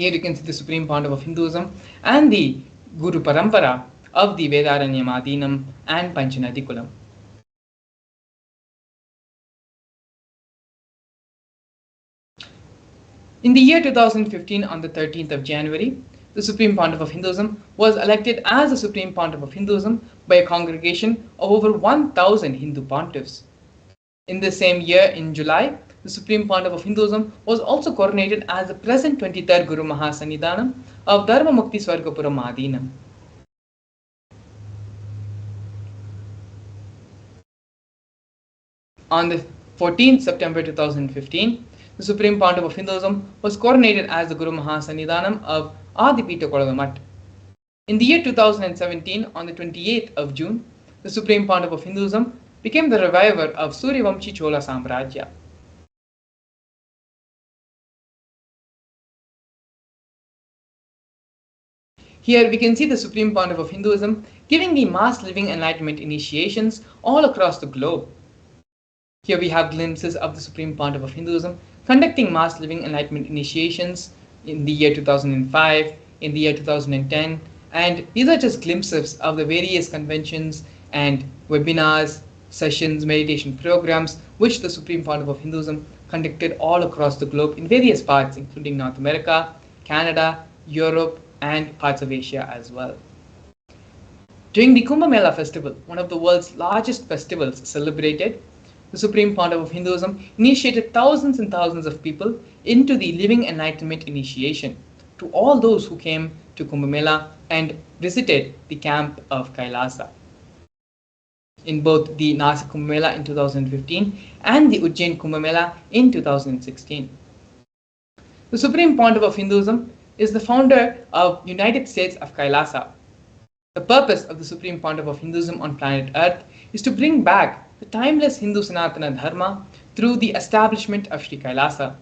Here you can see the Supreme Pontiff of Hinduism and the Guru Parampara of the Vedaranyam and Panchanadikulam. In the year 2015, on the 13th of January, the Supreme Pontiff of Hinduism was elected as the Supreme Pontiff of Hinduism by a congregation of over 1,000 Hindu pontiffs. In the same year, in July, the Supreme Pontiff of Hinduism was also coronated as the present 23rd Guru Mahasannidhanam of Dharma Mukti Swargapuram Adinam. On the 14th September 2015, the Supreme Pontiff of Hinduism was coronated as the Guru Mahasannidhanam of Adipita Kolavamat. In the year 2017, on the 28th of June, the Supreme Pontiff of Hinduism became the reviver of Suryavamshi Chola Samrajya. Here we can see the Supreme Pontiff of Hinduism giving the mass living enlightenment initiations all across the globe. Here we have glimpses of the Supreme Pontiff of Hinduism conducting mass living enlightenment initiations in the year 2005, in the year 2010, and these are just glimpses of the various conventions and webinars, sessions, meditation programs which the Supreme Pontiff of Hinduism conducted all across the globe in various parts, including North America, Canada, Europe, and parts of Asia as well. During the Kumbh Mela festival, one of the world's largest festivals celebrated, the Supreme Pontiff of Hinduism initiated thousands and thousands of people into the Living Enlightenment initiation to all those who came to Kumbh Mela and visited the camp of Kailasa. In both the Nasik Kumbh Mela in 2015 and the Ujjain Kumbh Mela in 2016. The Supreme Pontiff of Hinduism is the founder of United States of Kailasa. The purpose of the Supreme Pontiff of Hinduism on planet Earth is to bring back the timeless Hindu Sanatana Dharma through the establishment of Sri Kailasa,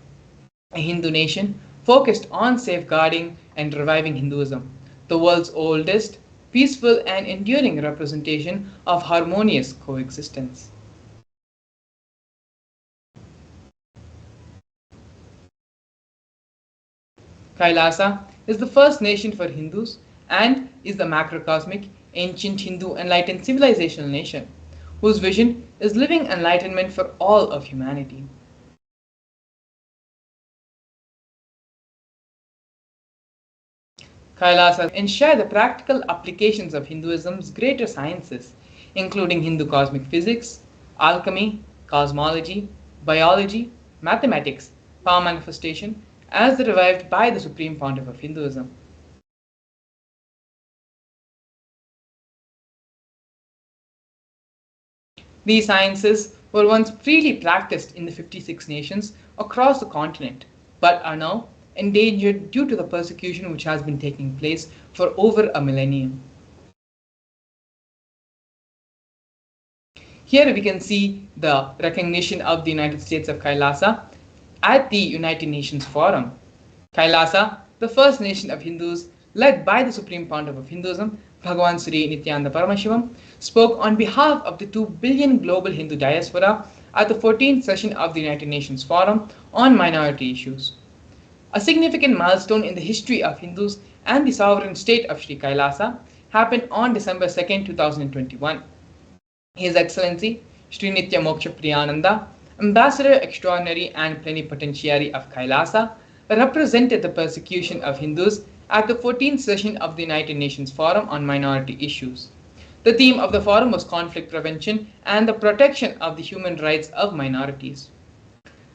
a Hindu nation focused on safeguarding and reviving Hinduism, the world's oldest, peaceful and enduring representation of harmonious coexistence. Kailasa is the first nation for Hindus and is the macrocosmic, ancient Hindu enlightened civilizational nation, whose vision is living enlightenment for all of humanity. Kailasa ensure the practical applications of Hinduism's greater sciences, including Hindu cosmic physics, alchemy, cosmology, biology, mathematics, power manifestation, as revived by the Supreme Pontiff of Hinduism. These sciences were once freely practiced in the 56 nations across the continent, but are now endangered due to the persecution which has been taking place for over a millennium. Here we can see the recognition of the United States of Kailasa at the United Nations Forum. Kailasa, the first nation of Hindus led by the Supreme Pontiff of Hinduism, Bhagavan Sri Nithyananda Paramashivam, spoke on behalf of the 2 billion global Hindu diaspora at the 14th session of the United Nations Forum on minority issues. A significant milestone in the history of Hindus and the sovereign state of Sri Kailasa happened on December 2nd, 2021. His Excellency Sri Nitya Moksha Priyananda, Ambassador Extraordinary and Plenipotentiary of Kailasa, represented the persecution of Hindus at the 14th session of the United Nations Forum on Minority Issues. The theme of the forum was conflict prevention and the protection of the human rights of minorities.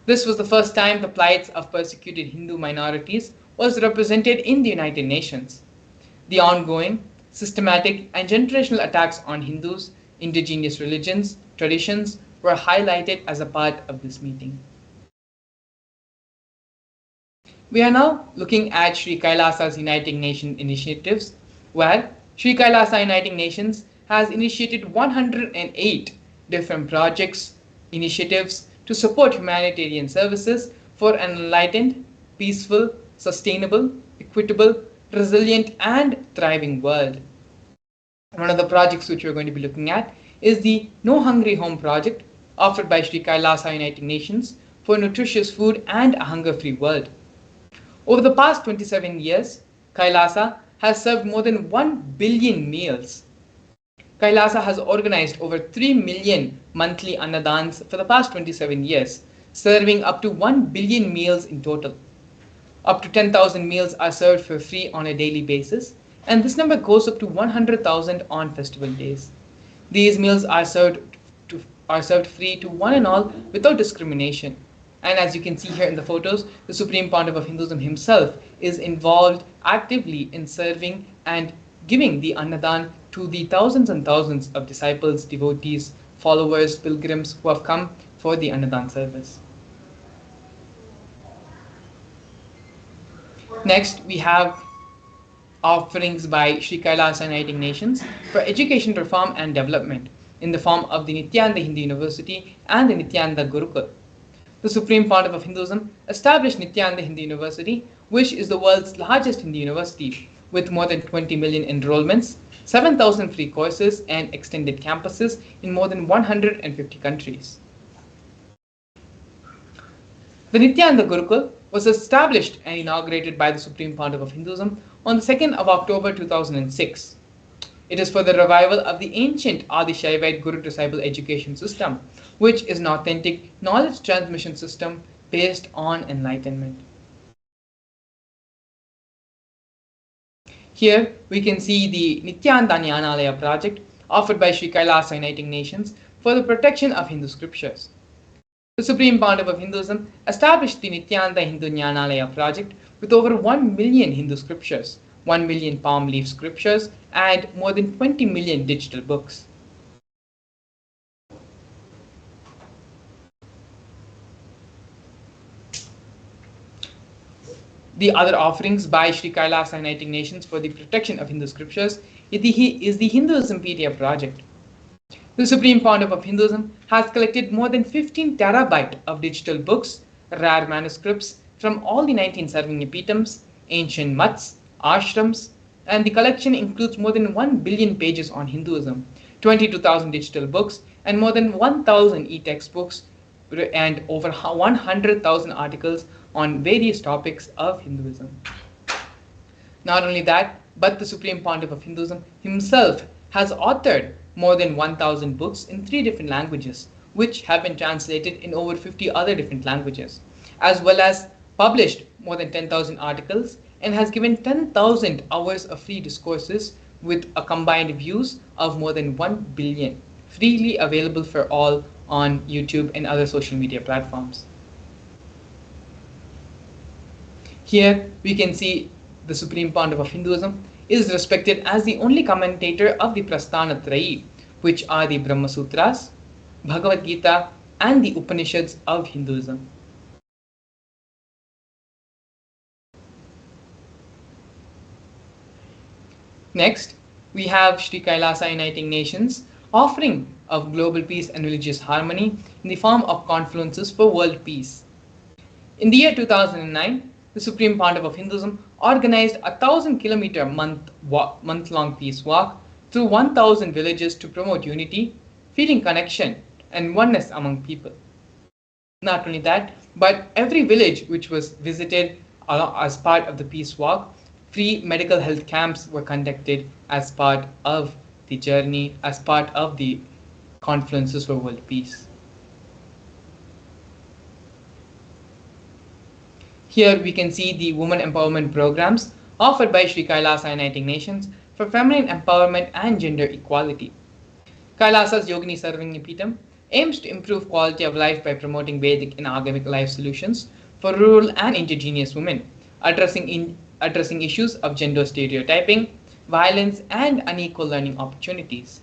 This was the first time the plights of persecuted Hindu minorities was represented in the United Nations. The ongoing, systematic and generational attacks on Hindus, indigenous religions, traditions were highlighted as a part of this meeting. We are now looking at Sri Kailasa's Uniting Nations initiatives, where Sri Kailasa Uniting Nations has initiated 108 different projects, initiatives to support humanitarian services for an enlightened, peaceful, sustainable, equitable, resilient and thriving world. One of the projects which we're going to be looking at is the No Hungry Home project offered by Sri Kailasa Uniting Nations for nutritious food and a hunger-free world. Over the past 27 years, Kailasa has served more than 1 billion meals. Kailasa has organized over 3 million monthly annadans for the past 27 years, serving up to 1 billion meals in total. Up to 10,000 meals are served for free on a daily basis, and this number goes up to 100,000 on festival days. These meals are served free to one and all without discrimination. And as you can see here in the photos, the Supreme Pontiff of Hinduism himself is involved actively in serving and giving the Annadan to the thousands and thousands of disciples, devotees, followers, pilgrims who have come for the Annadan service. Next, we have offerings by Sri Kailasa Uniting Nations for education reform and development in the form of the Nithyananda Hindu University and the Nithyananda Gurukul. The Supreme Pontiff of Hinduism established Nithyananda Hindu University, which is the world's largest Hindu university with more than 20 million enrollments, 7,000 free courses, and extended campuses in more than 150 countries. The Nithyananda Gurukul was established and inaugurated by the Supreme Pontiff of Hinduism on the 2nd of October 2006. It is for the revival of the ancient Adi Shaivite Guru-disciple education system, which is an authentic knowledge transmission system based on enlightenment. Here we can see the Nithyananda Jnanalaya project offered by Sri Kailasa Uniting Nations for the protection of Hindu scriptures. The Supreme Pontiff of Hinduism established the Nithyananda Hindu Jnanalaya project with over 1 million Hindu scriptures, 1 million palm leaf scriptures, and more than 20 million digital books. The other offerings by Sri Kailasa Uniting Nations for the protection of Hindu scriptures is the Hinduism PDF project. The Supreme Pontiff of Hinduism has collected more than 15 terabyte of digital books, rare manuscripts from all the 19 Sarvanyapitams, ancient mutts, ashrams, and the collection includes more than 1 billion pages on Hinduism, 22,000 digital books, and more than 1,000 e-textbooks, and over 100,000 articles on various topics of Hinduism. Not only that, but the Supreme Pontiff of Hinduism himself has authored more than 1,000 books in 3 different languages, which have been translated in over 50 other different languages, as well as published more than 10,000 articles and has given 10,000 hours of free discourses with a combined views of more than 1 billion, freely available for all on YouTube and other social media platforms. Here we can see the Supreme Pontiff of Hinduism is respected as the only commentator of the Prasthana Trayi, which are the Brahma Sutras, Bhagavad Gita, and the Upanishads of Hinduism. Next, we have Sri Kailasa Uniting Nations offering of global peace and religious harmony in the form of confluences for world peace. In the year 2009, the Supreme Pontiff of Hinduism organized a 1,000-kilometer month-long peace walk through 1,000 villages to promote unity, feeling connection, and oneness among people. Not only that, but every village which was visited as part of the peace walk, free medical health camps were conducted as part of the journey, as part of the confluences for world peace. Here we can see the women empowerment programs offered by Sri Kailasa Uniting Nations for feminine empowerment and gender equality. Kailasa's Yogini Sarvanyapitam aims to improve quality of life by promoting Vedic and Agamic life solutions for rural and indigenous women, addressing issues of gender stereotyping, violence, and unequal learning opportunities.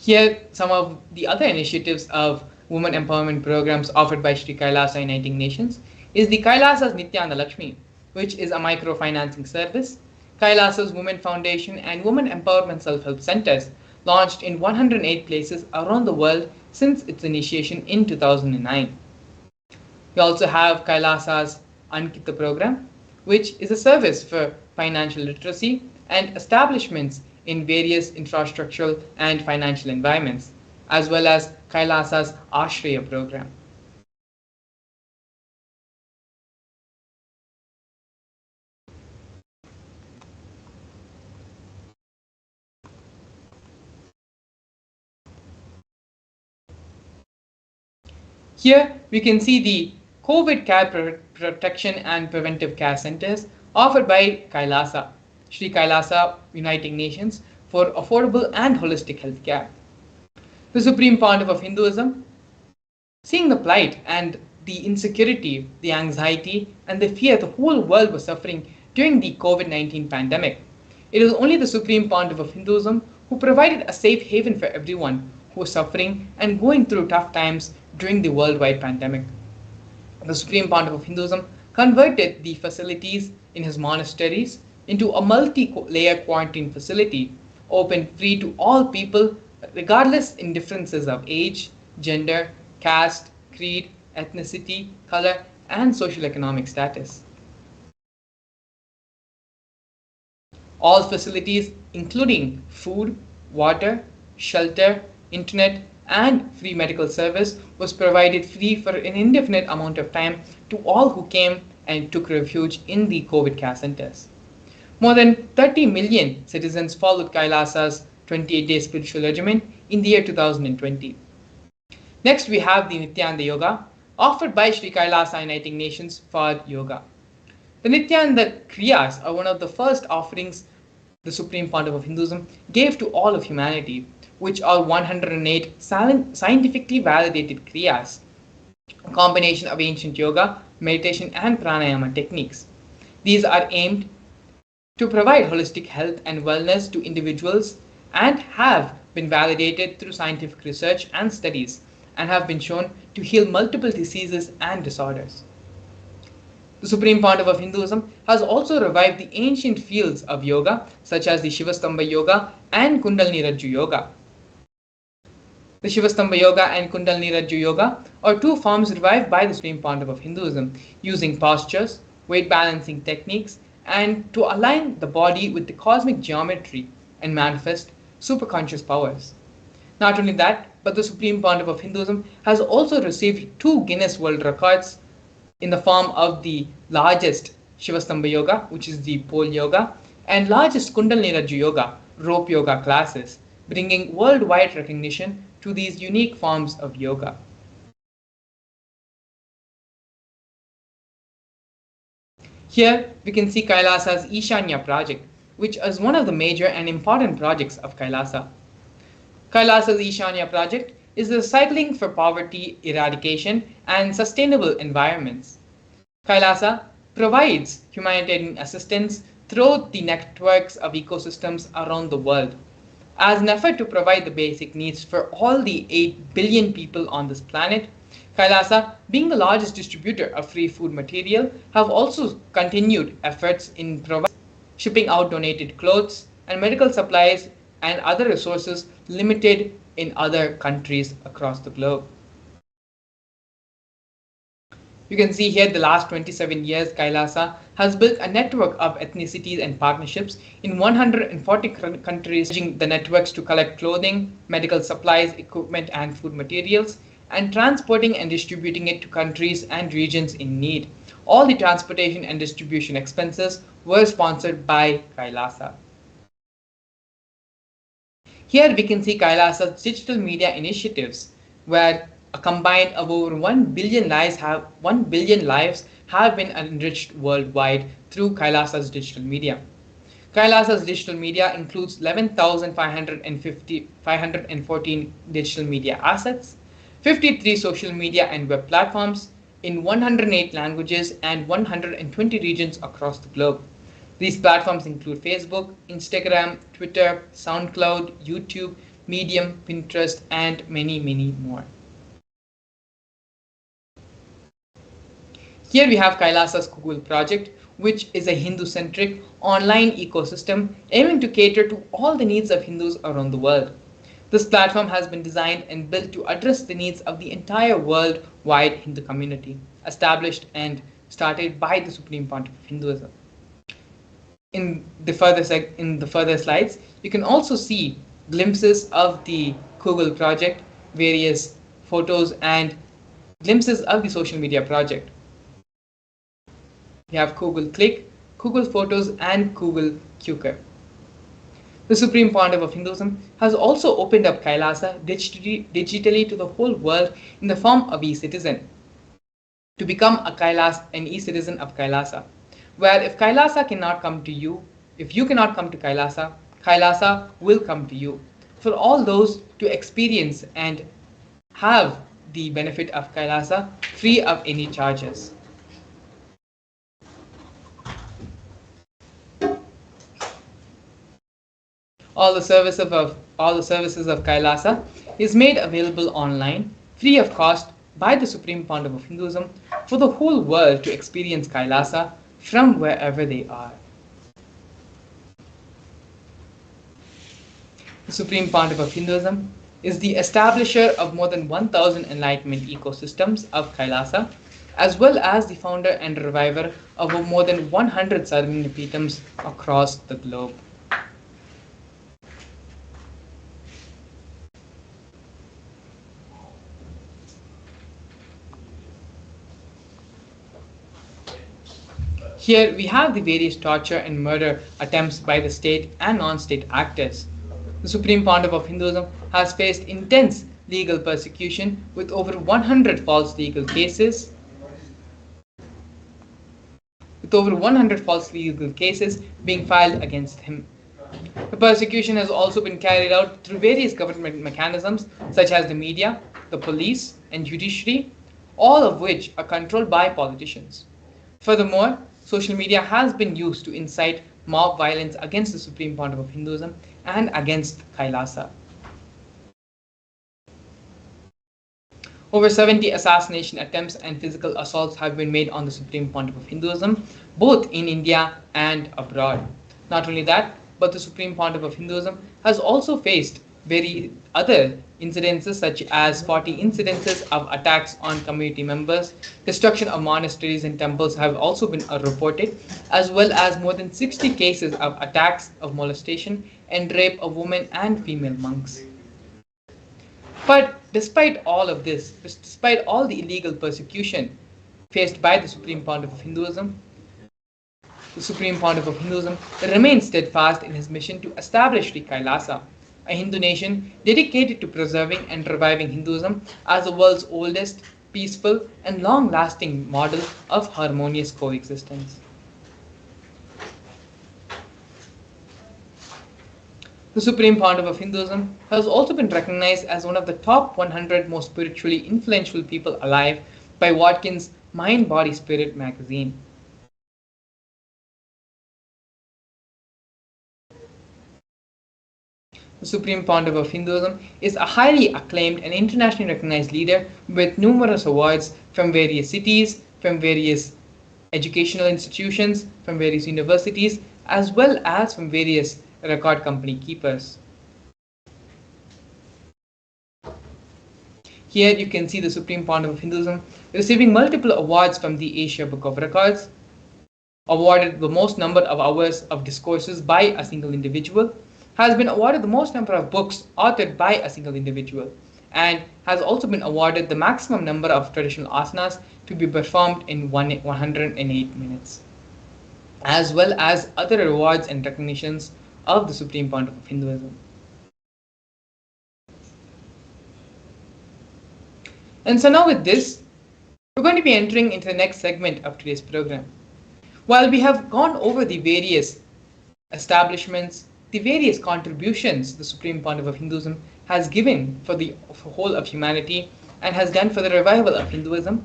Here, some of the other initiatives of women empowerment programs offered by Sri Kailasa Uniting Nations is the Kailasa's Nithyananda Lakshmi, which is a microfinancing service, Kailasa's Women Foundation and Women Empowerment Self-Help Centers launched in 108 places around the world since its initiation in 2009. We also have Kailasa's Ankita program, which is a service for financial literacy and establishments in various infrastructural and financial environments, as well as Kailasa's Ashraya program. Here we can see the COVID care protection and preventive care centers offered by Kailasa, Sri Kailasa Uniting Nations for affordable and holistic health care. The Supreme Pontiff of Hinduism, seeing the plight and the insecurity, the anxiety, and the fear the whole world was suffering during the COVID-19 pandemic, it is only the Supreme Pontiff of Hinduism who provided a safe haven for everyone who was suffering and going through tough times during the worldwide pandemic. The Supreme Pontiff of Hinduism converted the facilities in his monasteries into a multi-layer quarantine facility, open free to all people regardless in differences of age, gender, caste, creed, ethnicity, color, and social economic status. All facilities, including food, water, shelter, internet, and free medical service, was provided free for an indefinite amount of time to all who came and took refuge in the COVID care centers. More than 30 million citizens followed Kailasa's 28-day spiritual regimen in the year 2020. Next, we have the Nithyananda Yoga, offered by Sri Kailasa Uniting Nations for yoga. The Nithyananda Kriyas are one of the first offerings the Supreme Pontiff of Hinduism gave to all of humanity, which are 108 scientifically validated Kriyas, a combination of ancient yoga, meditation, and pranayama techniques. These are aimed to provide holistic health and wellness to individuals and have been validated through scientific research and studies and have been shown to heal multiple diseases and disorders. The Supreme Pontiff of Hinduism has also revived the ancient fields of yoga such as the Shivastambha Yoga and Kundalini Rajju Yoga. The Shivastambha Yoga and Kundalini Rajju Yoga are two forms revived by the Supreme Pontiff of Hinduism using postures, weight balancing techniques, and to align the body with the cosmic geometry and manifest superconscious powers. Not only that, but the Supreme Pontiff of Hinduism has also received 2 Guinness World Records in the form of the largest Shivastambha Yoga, which is the pole yoga, and largest Kundalini Rajju Yoga, rope yoga classes, bringing worldwide recognition to these unique forms of yoga. Here we can see Kailasa's Ishanya project, which is one of the major and important projects of Kailasa. Kailasa's Ishanya project is the Cycling for Poverty Eradication and Sustainable Environments. Kailasa provides humanitarian assistance through the networks of ecosystems around the world. As an effort to provide the basic needs for all the 8 billion people on this planet, Kailasa, being the largest distributor of free food material, have also continued efforts in shipping out donated clothes and medical supplies and other resources limited in other countries across the globe. You can see here the last 27 years Kailasa has built a network of ethnicities and partnerships in 140 countries, using the networks to collect clothing, medical supplies, equipment and food materials, and transporting and distributing it to countries and regions in need. All the transportation and distribution expenses were sponsored by Kailasa. Here we can see Kailasa's digital media initiatives, where a combined of over 1 billion lives have been enriched worldwide through Kailasa's digital media. Kailasa's digital media includes 11,514 digital digital media assets, 53 social media and web platforms in 108 languages and 120 regions across the globe. These platforms include Facebook, Instagram, Twitter, SoundCloud, YouTube, Medium, Pinterest, and many, many more. Here we have Kailasa's Google project, which is a Hindu-centric online ecosystem aiming to cater to all the needs of Hindus around the world. This platform has been designed and built to address the needs of the entire worldwide Hindu community, established and started by the Supreme Pontiff of Hinduism. In the further slides, you can also see glimpses of the Google project various photos and glimpses of the social media project. We have Google Click, Google Photos, and Google Qker. The Supreme Pontiff of Hinduism has also opened up Kailasa digitally to the whole world in the form of e-citizen, to become an e-citizen of Kailasa, where if Kailasa cannot come to you, if you cannot come to Kailasa, Kailasa will come to you. For all those to experience and have the benefit of Kailasa free of any charges. All the services of Kailasa is made available online, free of cost, by the Supreme Pontiff of Hinduism for the whole world to experience Kailasa from wherever they are. The Supreme Pontiff of Hinduism is the establisher of more than 1,000 enlightenment ecosystems of Kailasa, as well as the founder and reviver of more than 100 Sarvanipitams across the globe. Here we have the various torture and murder attempts by the state and non-state actors. The Supreme Pontiff of Hinduism has faced intense legal persecution with over 100 false legal cases, being filed against him. The persecution has also been carried out through various government mechanisms such as the media, the police, and judiciary, all of which are controlled by politicians. Furthermore, social media has been used to incite mob violence against the Supreme Pontiff of Hinduism and against Kailasa. Over 70 assassination attempts and physical assaults have been made on the Supreme Pontiff of Hinduism, both in India and abroad. Not only that, but the Supreme Pontiff of Hinduism has also faced very other incidences such as 40 incidences of attacks on community members, destruction of monasteries and temples have also been reported, as well as more than 60 cases of attacks of molestation and rape of women and female monks. But despite all of this, despite all the illegal persecution faced by the Supreme Pontiff of Hinduism, the Supreme Pontiff of Hinduism remains steadfast in his mission to establish Sri Kailasa, a Hindu nation dedicated to preserving and reviving Hinduism as the world's oldest, peaceful, and long-lasting model of harmonious coexistence. The Supreme Pontiff of Hinduism has also been recognized as one of the top 100 most spiritually influential people alive by Watkins' Mind, Body, Spirit magazine. The Supreme Pontiff of Hinduism is a highly acclaimed and internationally recognized leader with numerous awards from various cities, from various educational institutions, from various universities, as well as from various record company keepers. Here you can see the Supreme Pontiff of Hinduism receiving multiple awards from the Asia Book of Records, awarded the most number of hours of discourses by a single individual, has been awarded the most number of books authored by a single individual, and has also been awarded the maximum number of traditional asanas to be performed in 108 minutes, as well as other awards and recognitions of the Supreme Pontiff of Hinduism. And so now with this, we're going to be entering into the next segment of today's program. While we have gone over the various establishments, the various contributions the Supreme Pontiff of Hinduism has given for the whole of humanity and has done for the revival of Hinduism,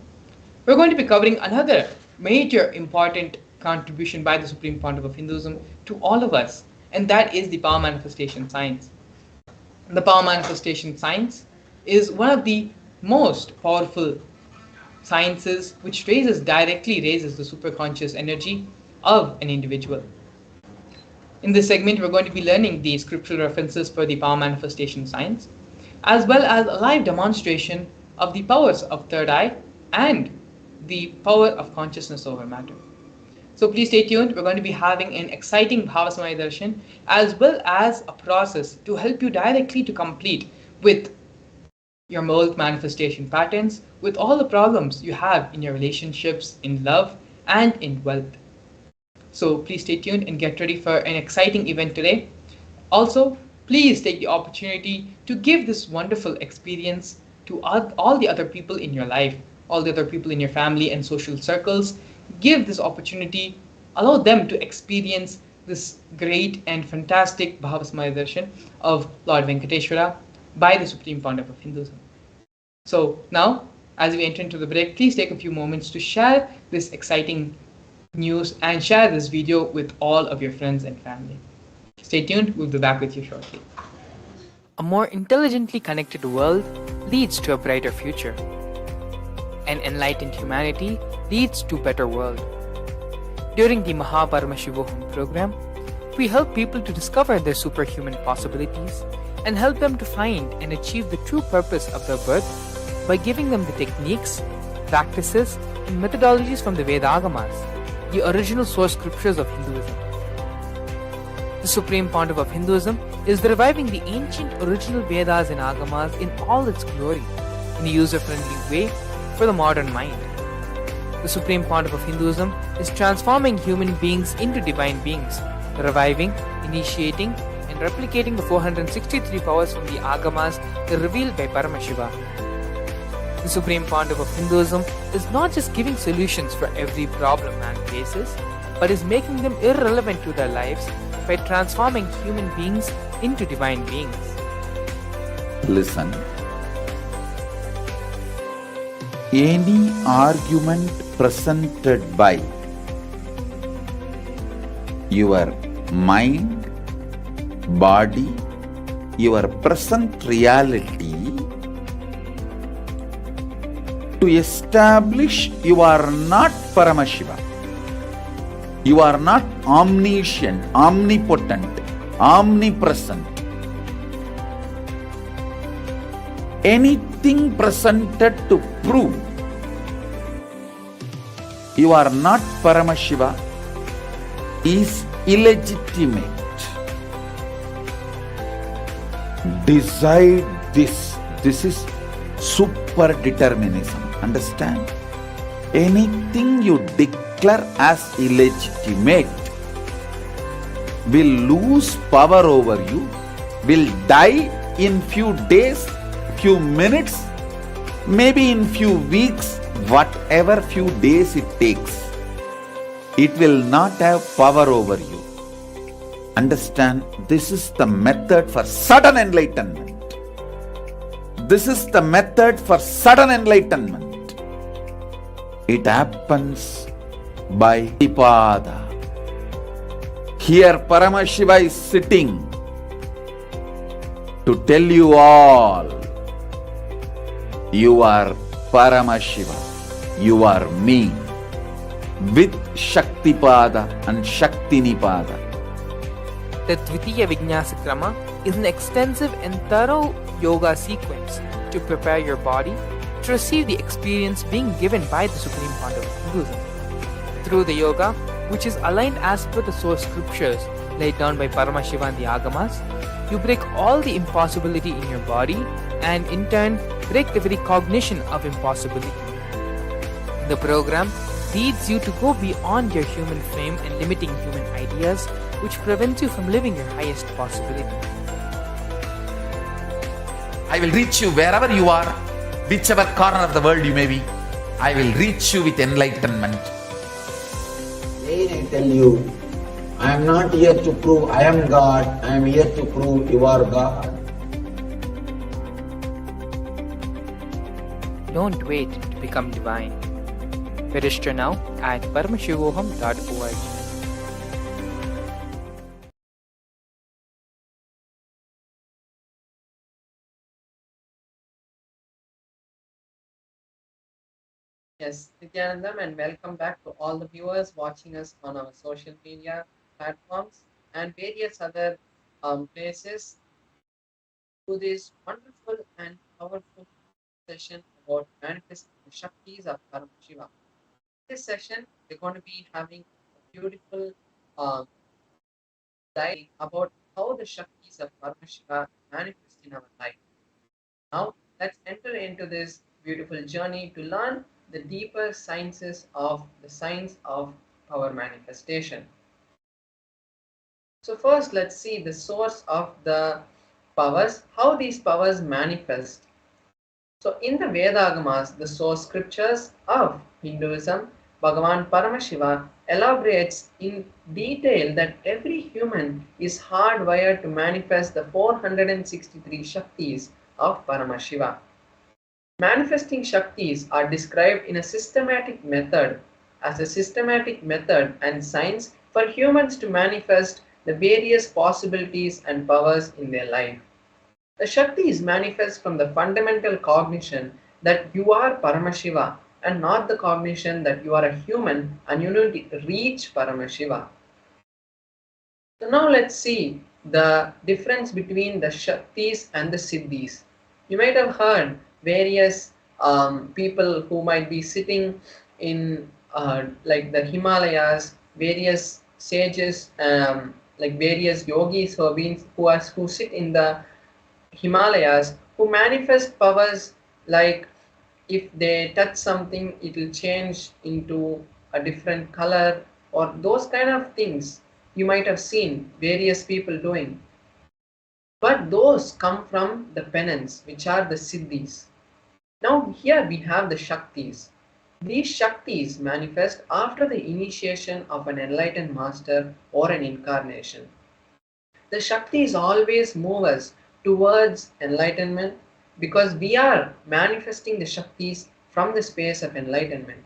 we're going to be covering another major important contribution by the Supreme Pontiff of Hinduism to all of us, and that is the power manifestation science. The power manifestation science is one of the most powerful sciences which directly raises the superconscious energy of an individual. In this segment, we're going to be learning the scriptural references for the power manifestation science, as well as a live demonstration of the powers of third eye and the power of consciousness over matter. So please stay tuned. We're going to be having an exciting Bhava Samadhi Darshan, as well as a process to help you directly to complete with your mold manifestation patterns with all the problems you have in your relationships, in love, and in wealth. So please stay tuned and get ready for an exciting event today. Also, please take the opportunity to give this wonderful experience to all the other people in your life, all the other people in your family and social circles. Give this opportunity, allow them to experience this great and fantastic Bhava Darshan of Lord Venkateshwara by the Supreme Pandava of Hinduism. So now, as we enter into the break, please take a few moments to share this exciting news and share this video with all of your friends and family. Stay tuned, we'll be back with you shortly. A more intelligently connected world leads to a brighter future. An enlightened humanity leads to a better world. During the Paramashivam program, we help people to discover their superhuman possibilities and help them to find and achieve the true purpose of their birth by giving them the techniques, practices, and methodologies from the Vedagamas, the original source scriptures of Hinduism. The Supreme Pontiff of Hinduism is reviving the ancient original Vedas and Agamas in all its glory, in a user-friendly way for the modern mind. The Supreme Pontiff of Hinduism is transforming human beings into divine beings, reviving, initiating, and replicating the 463 powers from the Agamas revealed by Paramashivam. The Supreme Pontiff of Hinduism is not just giving solutions for every problem man faces, but is making them irrelevant to their lives by transforming human beings into divine beings. Listen. Any argument presented by your mind, body, your present reality to establish you are not Paramashiva. You are not omniscient, omnipotent, omnipresent. Anything presented to prove you are not Paramashiva is illegitimate. Decide this. This is super determinism. Understand? Anything you declare as illegitimate will lose power over you, will die in few days, few minutes, maybe in few weeks, whatever few days it takes. It will not have power over you. Understand, this is the method for sudden enlightenment. This is the method for sudden enlightenment. It happens by Ipada. Here Paramashiva is sitting to tell you all, you are Paramashiva, you are me, with Shaktipada and Shaktinipada. The Dvitiya Vijnasa Krama is an extensive and thorough yoga sequence to prepare your body to receive the experience being given by the Supreme Pontiff of Hinduism. Through the yoga, which is aligned as per the source scriptures laid down by Paramashiva and the Agamas, you break all the impossibility in your body and in turn break the very cognition of impossibility. The program leads you to go beyond your human frame and limiting human ideas, which prevents you from living your highest possibility. I will reach you wherever you are, whichever corner of the world you may be. I will reach you with enlightenment. Again I tell you, I am not here to prove I am God, I am here to prove you are God. Don't wait to become divine. Register now at paramashivoham.org. Yes, Nithyananda, and welcome back to all the viewers watching us on our social media platforms and various other places to this wonderful and powerful session about manifesting the Shaktis of Paramashiva. This session, we're going to be having a beautiful um, dialogue about how the Shaktis of Paramashiva manifest in our life. Now, let's enter into this beautiful journey to learn the deeper sciences of the science of power manifestation. So first let's see the source of the powers, how these powers manifest. So in the Vedagamas, the source scriptures of Hinduism, Bhagavan Paramashiva elaborates in detail that every human is hardwired to manifest the 463 Shaktis of Paramashiva. Manifesting Shaktis are described in a systematic method as a systematic method and science for humans to manifest the various possibilities and powers in their life. The Shaktis manifest from the fundamental cognition that you are Paramashiva and not the cognition that you are a human and you need to reach Paramashiva. So now let's see the difference between the Shaktis and the Siddhis. You might have heard various people who might be sitting in like the Himalayas, various sages, like various yogis who have been who sit in the Himalayas who manifest powers like if they touch something it will change into a different color or those kind of things you might have seen various people doing. But those come from the penance which are the siddhis. Now here we have the Shaktis. These Shaktis manifest after the initiation of an enlightened master or an incarnation. The Shaktis always move us towards enlightenment because we are manifesting the Shaktis from the space of enlightenment.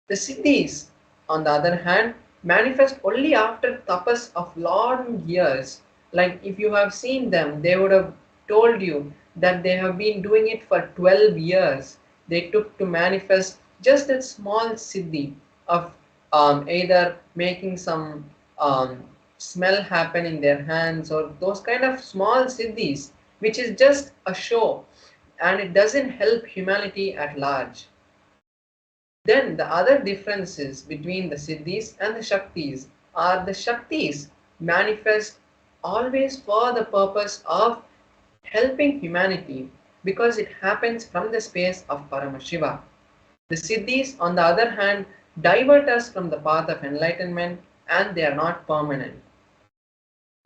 The Siddhis, on the other hand, manifest only after tapas of long years. Like if you have seen them, they would have told you that they have been doing it for 12 years. They took to manifest just that small siddhi of either making some smell happen in their hands or those kind of small siddhis, which is just a show and it doesn't help humanity at large. Then the other differences between the Siddhis and the Shaktis are the Shaktis manifest always for the purpose of helping humanity because it happens from the space of Paramashiva. The Siddhis, on the other hand, divert us from the path of enlightenment and they are not permanent.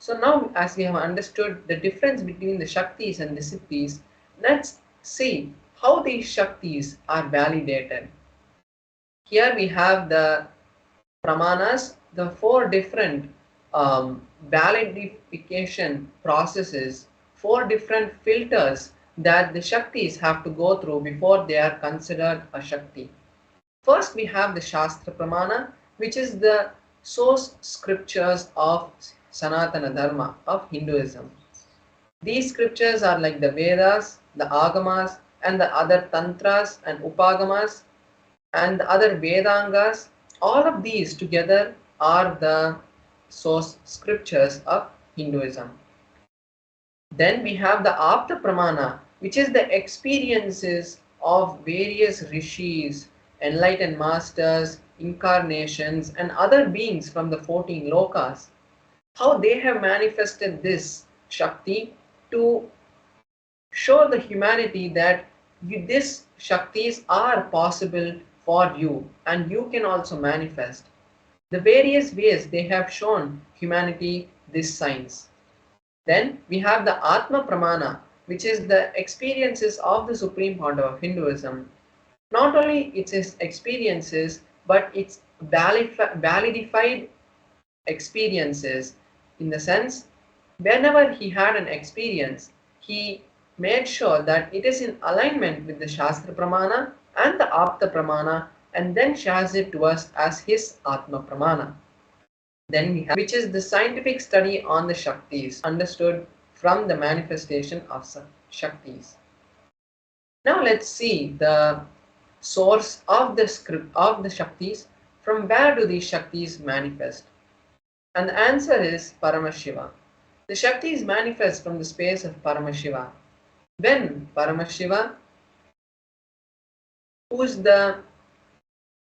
So now as we have understood the difference between the Shaktis and the Siddhis, let's see how these Shaktis are validated. Here we have the pramanas, the four different validification processes, four different filters that the Shaktis have to go through before they are considered a Shakti. First we have the Shastra Pramana, which is the source scriptures of Sanatana Dharma, of Hinduism. These scriptures are like the Vedas, the Agamas, and the other Tantras and Upagamas, and the other Vedangas. All of these together are the source scriptures of Hinduism. Then we have the Apta Pramana, which is the experiences of various rishis, enlightened masters, incarnations, and other beings from the 14 lokas. How they have manifested this Shakti to show the humanity that these Shaktis are possible for you and you can also manifest. The various ways they have shown humanity this science. Then we have the Atma Pramana, which is the experiences of the Supreme Founder of Hinduism. Not only its experiences, but its validified experiences, in the sense whenever he had an experience, he made sure that it is in alignment with the Shastra Pramana and the Apta Pramana and then shares it to us as his Atma Pramana. Then we have, which is the scientific study on the Shaktis, understood from the manifestation of Shaktis. Now let's see the source of the script of the Shaktis. From where do these Shaktis manifest? And the answer is Paramashiva. The Shaktis manifest from the space of Paramashiva. When Paramashiva, who is the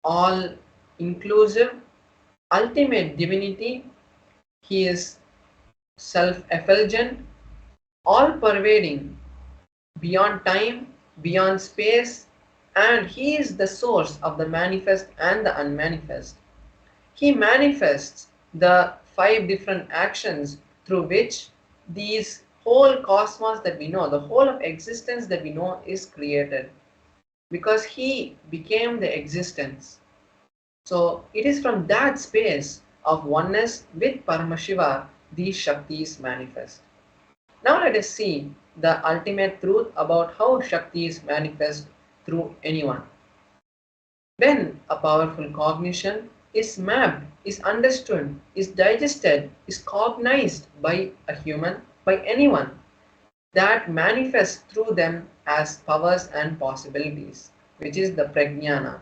all-inclusive, ultimate divinity, he is self-effulgent, all-pervading, beyond time, beyond space, and he is the source of the manifest and the unmanifest. He manifests the five different actions through which these whole cosmos that we know, the whole of existence that we know is created, because he became the existence. So it is from that space of oneness with Paramashiva these Shaktis manifest. Now let us see the ultimate truth about how Shaktis manifest through anyone. When a powerful cognition is mapped, is understood, is digested, is cognized by a human, by anyone, that manifests through them as powers and possibilities, which is the prajnana.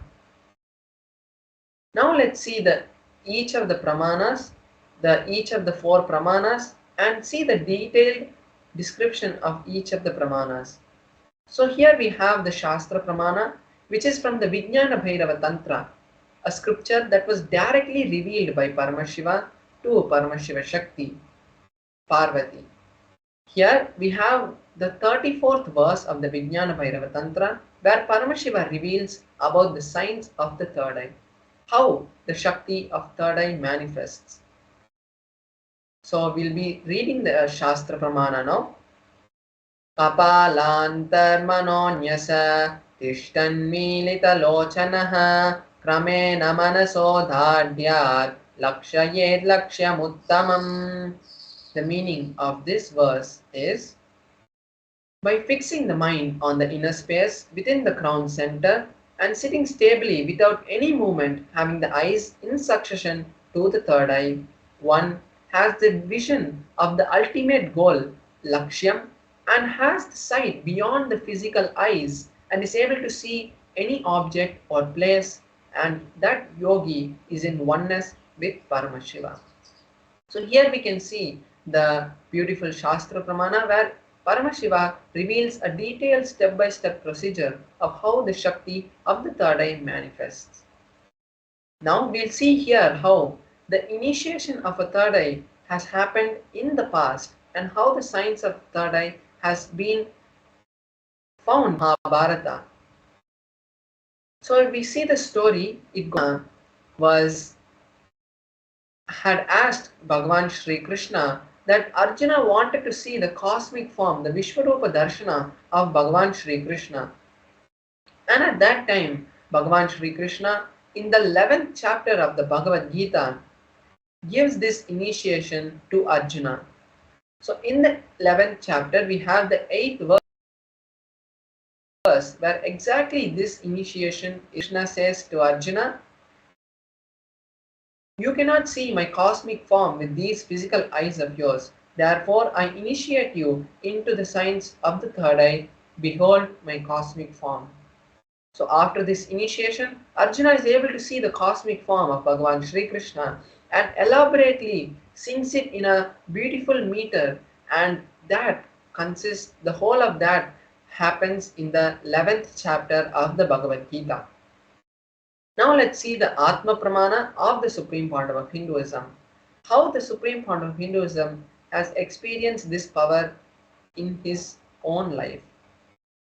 Now let's see each of the pramanas, each of the four pramanas, and see the detailed description of each of the pramanas. So here we have the Shastra Pramana, which is from the Vijnana Bhairava Tantra, a scripture that was directly revealed by Paramashiva to Paramashiva Shakti, Parvati. Here we have the 34th verse of the Vijnana Bhairava Tantra, where Paramashiva reveals about the signs of the third eye, how the Shakti of third eye manifests. So we'll be reading the Shastra Pramana now. Kapalantarmanonyasa tishtannmilitalochanaha kramena manasodhadyat lakshayed lakshyamuttamam. The meaning of this verse is, by fixing the mind on the inner space within the crown center and sitting stably without any movement, having the eyes in succession to the third eye, one has the vision of the ultimate goal, Lakshyam, and has the sight beyond the physical eyes and is able to see any object or place, and that yogi is in oneness with Paramashiva. So here we can see the beautiful Shastra Pramana where Paramashiva reveals a detailed step-by-step procedure of how the Shakti of the third eye manifests. Now we'll see here how the initiation of a third eye has happened in the past and how the science of third eye has been found in Mahabharata. So if we see the story, had asked Bhagavan Sri Krishna that Arjuna wanted to see the cosmic form, the Vishwarupa Darshana of Bhagavan Sri Krishna. And at that time, Bhagavan Sri Krishna, in the 11th chapter of the Bhagavad Gita, gives this initiation to Arjuna. So in the 11th chapter, we have the 8th verse where exactly this initiation Krishna says to Arjuna, "You cannot see my cosmic form with these physical eyes of yours. Therefore, I initiate you into the science of the third eye. Behold my cosmic form." So after this initiation, Arjuna is able to see the cosmic form of Bhagavan Sri Krishna and elaborately sings it in a beautiful meter, and that consists, the whole of that happens in the 11th chapter of the Bhagavad Gita. Now let's see the Atma Pramana of the Supreme Point of Hinduism. How the Supreme Point of Hinduism has experienced this power in his own life.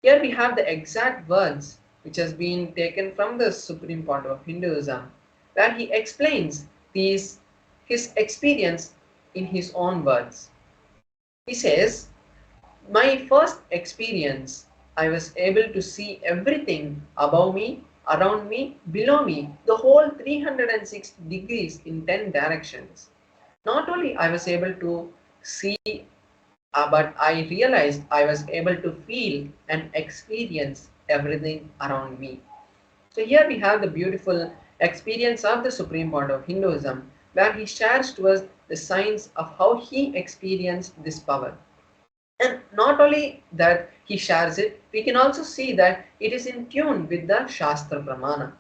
Here we have the exact words which has been taken from the Supreme Point of Hinduism, where he explains his experience in his own words. He says, "My first experience, I was able to see everything above me, around me, below me, the whole 360 degrees in 10 directions. Not only I was able to see, but I realized I was able to feel and experience everything around me." So here we have the beautiful experience of the Supreme Point of Hinduism, where he shares to us the signs of how he experienced this power. And not only that he shares it, we can also see that it is in tune with the Shastra Pramana.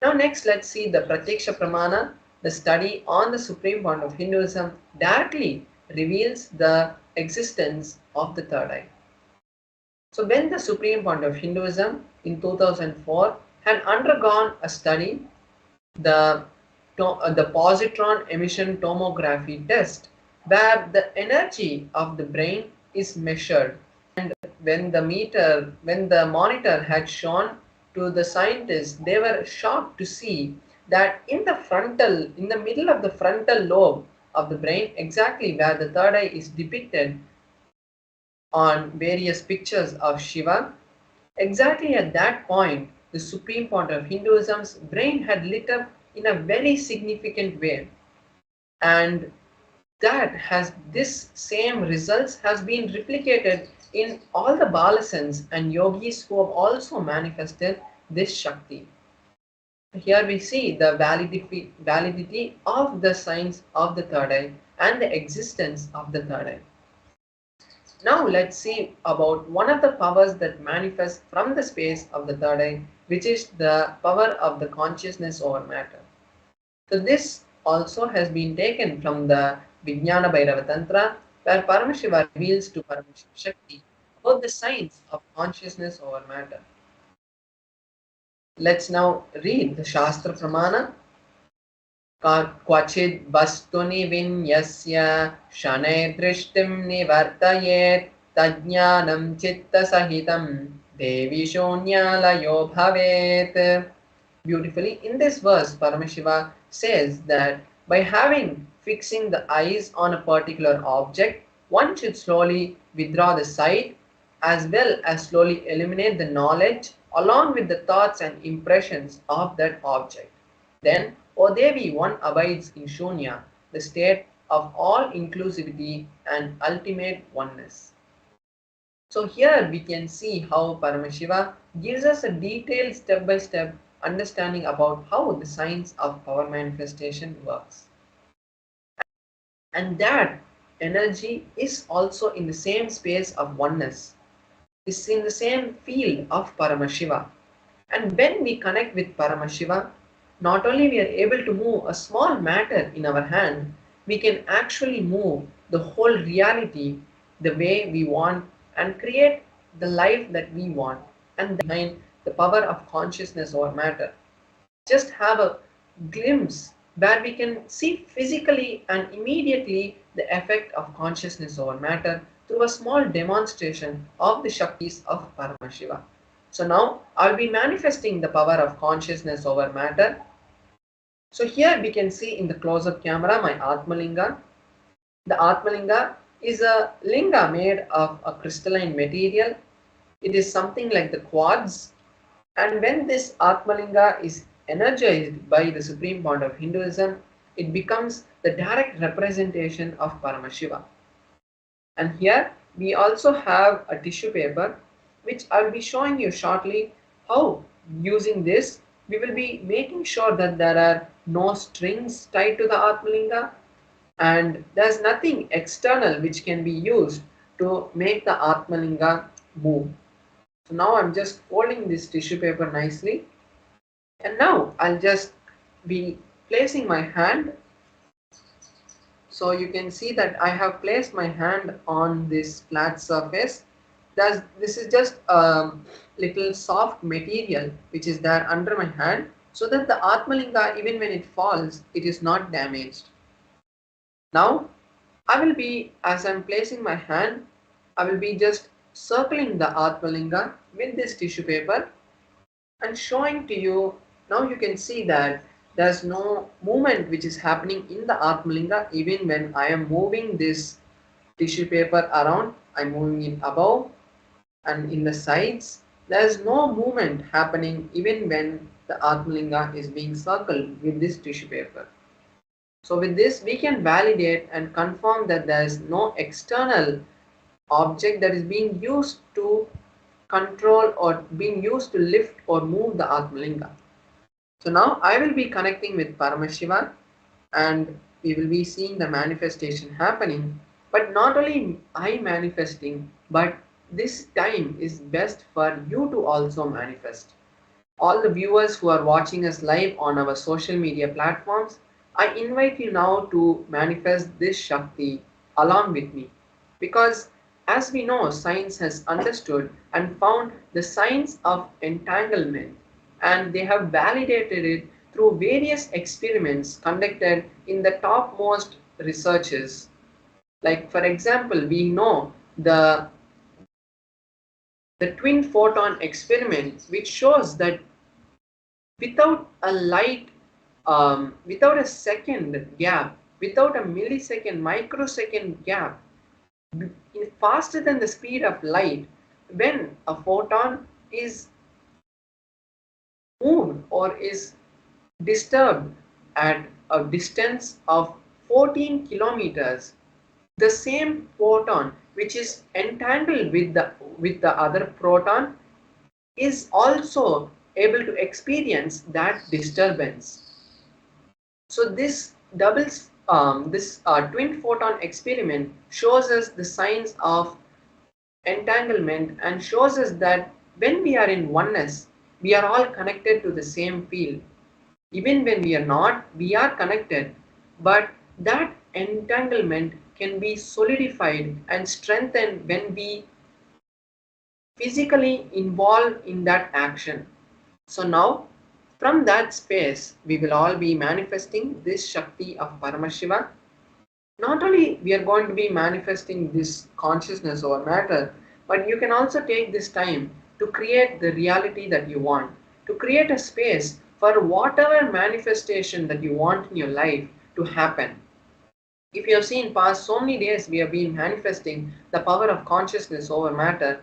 Now next let's see the Pratyaksha Pramana. The study on the Supreme Point of Hinduism directly reveals the existence of the third eye. So when the Supreme Point of Hinduism in 2004 had undergone a study, the positron emission tomography test, where the energy of the brain is measured and when the monitor had shown to the scientists, they were shocked to see that in the middle of the frontal lobe of the brain, exactly where the third eye is depicted on various pictures of Shiva, exactly at that point, the supreme point of Hinduism's brain had lit up in a very significant way. And that has this same results has been replicated in all the balasans and yogis who have also manifested this Shakti. Here we see the validity of the science of the third eye and the existence of the third eye. Now let's see about one of the powers that manifests from the space of the third eye, which is the power of the consciousness over matter. So this also has been taken from the Vijnana Bhairava Tantra, where Paramashiva reveals to Paramashiva Shakti about the science of consciousness over matter. Let's now read the Shastra Pramana. क्वचिद् वस्तुनि विन्यस्य शनैः दृष्टिं निवर्तयेत् तज्ज्ञानं चित्तसहितं देवी शून्यालयो भवेत्. Beautifully, in this verse, Paramashiva says that by fixing the eyes on a particular object, one should slowly withdraw the sight as well as slowly eliminate the knowledge along with the thoughts and impressions of that object. Then, O Devi, one abides in Shunya, the state of all inclusivity and ultimate oneness. So here we can see how Paramashiva gives us a detailed step-by-step understanding about how the science of power manifestation works. And that energy is also in the same space of oneness, is in the same field of Paramashiva. And when we connect with Paramashiva, not only we are able to move a small matter in our hand, we can actually move the whole reality the way we want and create the life that we want. And behind the power of consciousness or matter, just have a glimpse where we can see physically and immediately the effect of consciousness over matter through a small demonstration of the Shaktis of Paramashiva. So now I'll be manifesting the power of consciousness over matter. So here we can see in the close-up camera my Atmalinga. The Atmalinga is a linga made of a crystalline material. It is something like the quartz. And when this Atmalinga is energized by the supreme point of Hinduism, it becomes the direct representation of Paramashiva. And here we also have a tissue paper, which I'll be showing you shortly how using this we will be making sure that there are no strings tied to the Atmalinga and there's nothing external which can be used to make the Atmalinga move. So now I'm just folding this tissue paper nicely, and now I'll just be placing my hand. So you can see that I have placed my hand on this flat surface. This is just a little soft material which is there under my hand, so that the Atmalinga, even when it falls, it is not damaged. Now I will be, as I'm placing my hand, I will be just circling the Atmalinga with this tissue paper and showing to you. Now you can see that there's no movement which is happening in the Atmalinga even when I am moving this tissue paper around. I'm moving it above and in the sides. There's no movement happening even when the Atmalinga is being circled with this tissue paper. So with this we can validate and confirm that there is no external object that is being used to control or being used to lift or move the Atmalinga. So now I will be connecting with Paramashiva and we will be seeing the manifestation happening. But not only I manifesting, but this time is best for you to also manifest. All the viewers who are watching us live on our social media platforms, I invite you now to manifest this Shakti along with me, because as we know, science has understood and found the science of entanglement, and they have validated it through various experiments conducted in the topmost researches. Like for example, we know the the twin photon experiment, which shows that without a light, without a second gap, without a millisecond, microsecond gap, faster than the speed of light, when a photon is moved or is disturbed at a distance of 14 kilometers, the same photon which is entangled with the other proton is also able to experience that disturbance. So this twin photon experiment shows us the signs of entanglement and shows us that when we are in oneness, we are all connected to the same field. Even when we are not, we are connected, but that entanglement can be solidified and strengthened when we physically involved in that action. So now, from that space, we will all be manifesting this Shakti of Paramashiva. Not only we are going to be manifesting this consciousness over matter, but you can also take this time to create the reality that you want, to create a space for whatever manifestation that you want in your life to happen. If you have seen past so many days we have been manifesting the power of consciousness over matter,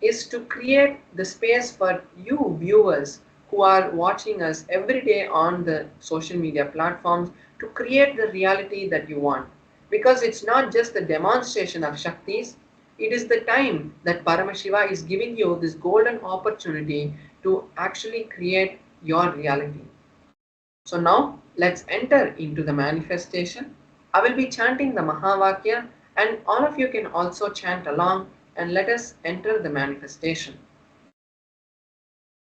is to create the space for you viewers who are watching us every day on the social media platforms to create the reality that you want. Because it's not just the demonstration of Shaktis, it is the time that Paramashiva is giving you this golden opportunity to actually create your reality. So now let's enter into the manifestation. I will be chanting the Mahavakya and all of you can also chant along and let us enter the manifestation.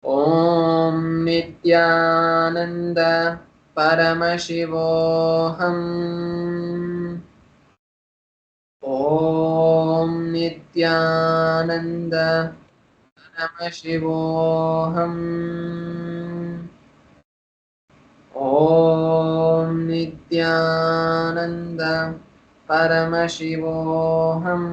Om Nithyananda Paramashivoham. Om Nithyananda Paramashivoham. Om Nithyananda Paramashivoham.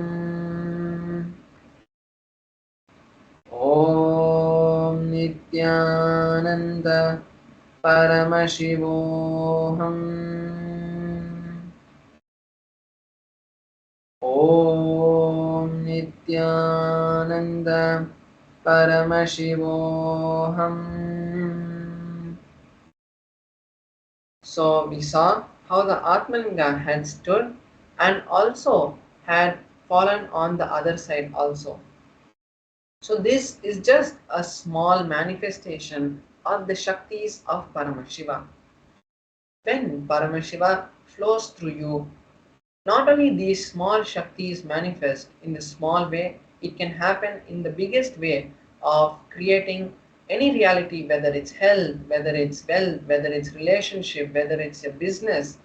Om Nithyananda Paramashivoham. Om Nithyananda Paramashivoham. So we saw how the Atmalinga had stood and also had fallen on the other side also. So this is just a small manifestation of the Shaktis of Paramashiva. When Paramashiva flows through you, not only these small Shaktis manifest in the small way, it can happen in the biggest way of creating any reality, whether it's health, whether it's wealth, whether it's relationship, whether it's a business.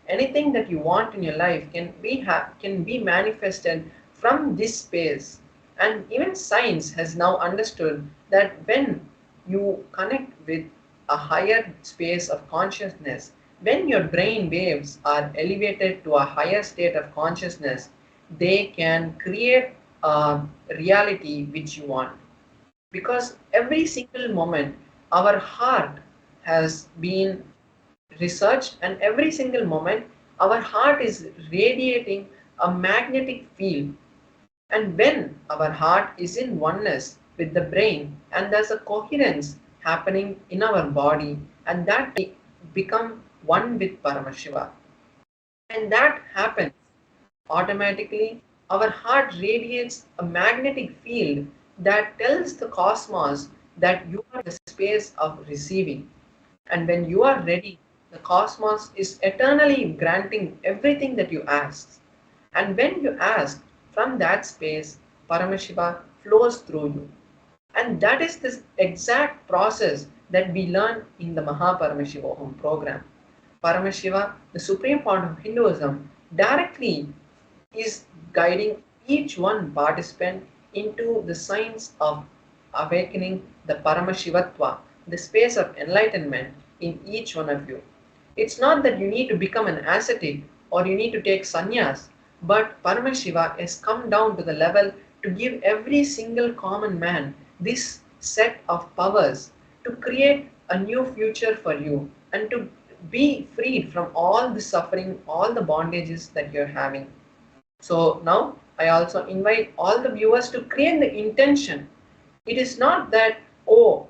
Anything that you want in your life can be manifested from this space. And even science has now understood that when you connect with a higher space of consciousness, when your brain waves are elevated to a higher state of consciousness, they can create a reality which you want. Because every single moment, our heart has been researched, and every single moment, our heart is radiating a magnetic field. And when our heart is in oneness with the brain, and there's a coherence happening in our body, and that we become one with Paramashiva. And that happens automatically. Our heart radiates a magnetic field that tells the cosmos that you are the space of receiving. And when you are ready, the cosmos is eternally granting everything that you ask. And when you ask from that space, Paramashiva flows through you. And that is this exact process that we learn in the Mahaparamashivoham program. Paramashiva, the supreme point of Hinduism, directly is guiding each one participant into the science of awakening the Paramashivatva, the space of enlightenment in each one of you. It's not that you need to become an ascetic or you need to take sannyas, but Paramashiva has come down to the level to give every single common man this set of powers to create a new future for you and to be freed from all the suffering, all the bondages that you're having. So now I also invite all the viewers to create the intention. It is not that, oh,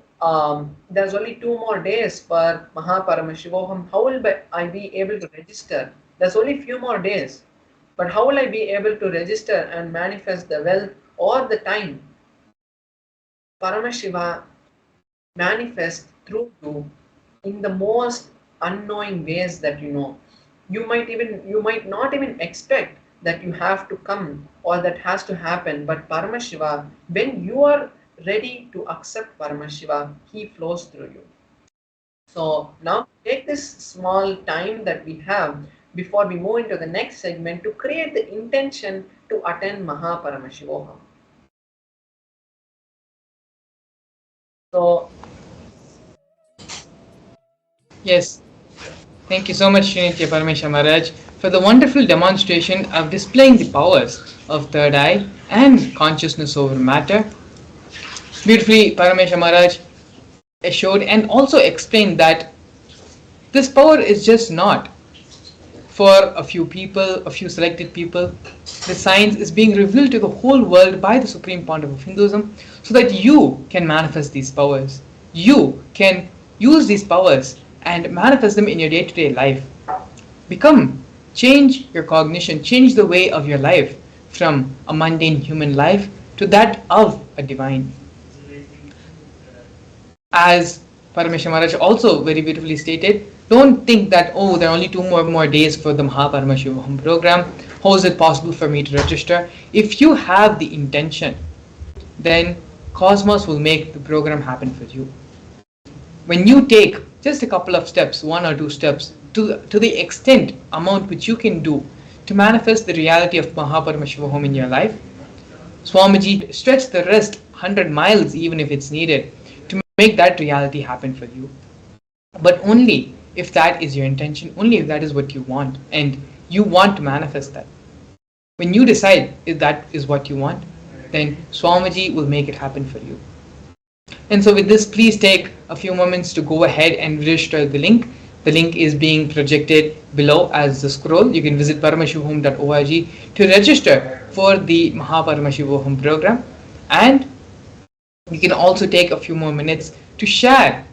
there's only 2 more days for Mahaparamashivoham. How will I be able to register? There's only few more days. But how will I be able to register and manifest the wealth or the time? Paramashiva manifests through you in the most unknowing ways that you know. You might not even expect that you have to come or that has to happen, but Paramashiva, when you are ready to accept Paramashiva, he flows through you. So now take this small time that we have before we move into the next segment to create the intention to attend Mahaparamashivoham. So Yes, thank you so much, Srinitya Paramesha Maharaj, for the wonderful demonstration of displaying the powers of third eye and consciousness over matter. Beautifully, Paramesha Maharaj assured and also explained that this power is just not for a few people, a few selected people. The science is being revealed to the whole world by the Supreme Pontiff of Hinduism so that you can manifest these powers. You can use these powers and manifest them in your day-to-day life. Change your cognition, change the way of your life from a mundane human life to that of a divine. As Paramesha Maharaj also very beautifully stated, don't think that, oh, there are only 2 more days for the Mahaparamashivam program. How is it possible for me to register? If you have the intention, then Cosmos will make the program happen for you. When you take just a couple of steps, 1 or 2 steps, to the extent amount which you can do to manifest the reality of Mahaparamashivam in your life, Swamiji stretch the rest 100 miles even if it's needed to make that reality happen for you. But only if that is your intention, only if that is what you want and you want to manifest that. When you decide if that is what you want, then Swamiji will make it happen for you. And so with this, please take a few moments to go ahead and register the link. The link is being projected below as the scroll. You can visit paramashivam.org to register for the Mahaparamashivam program. And you can also take a few more minutes to share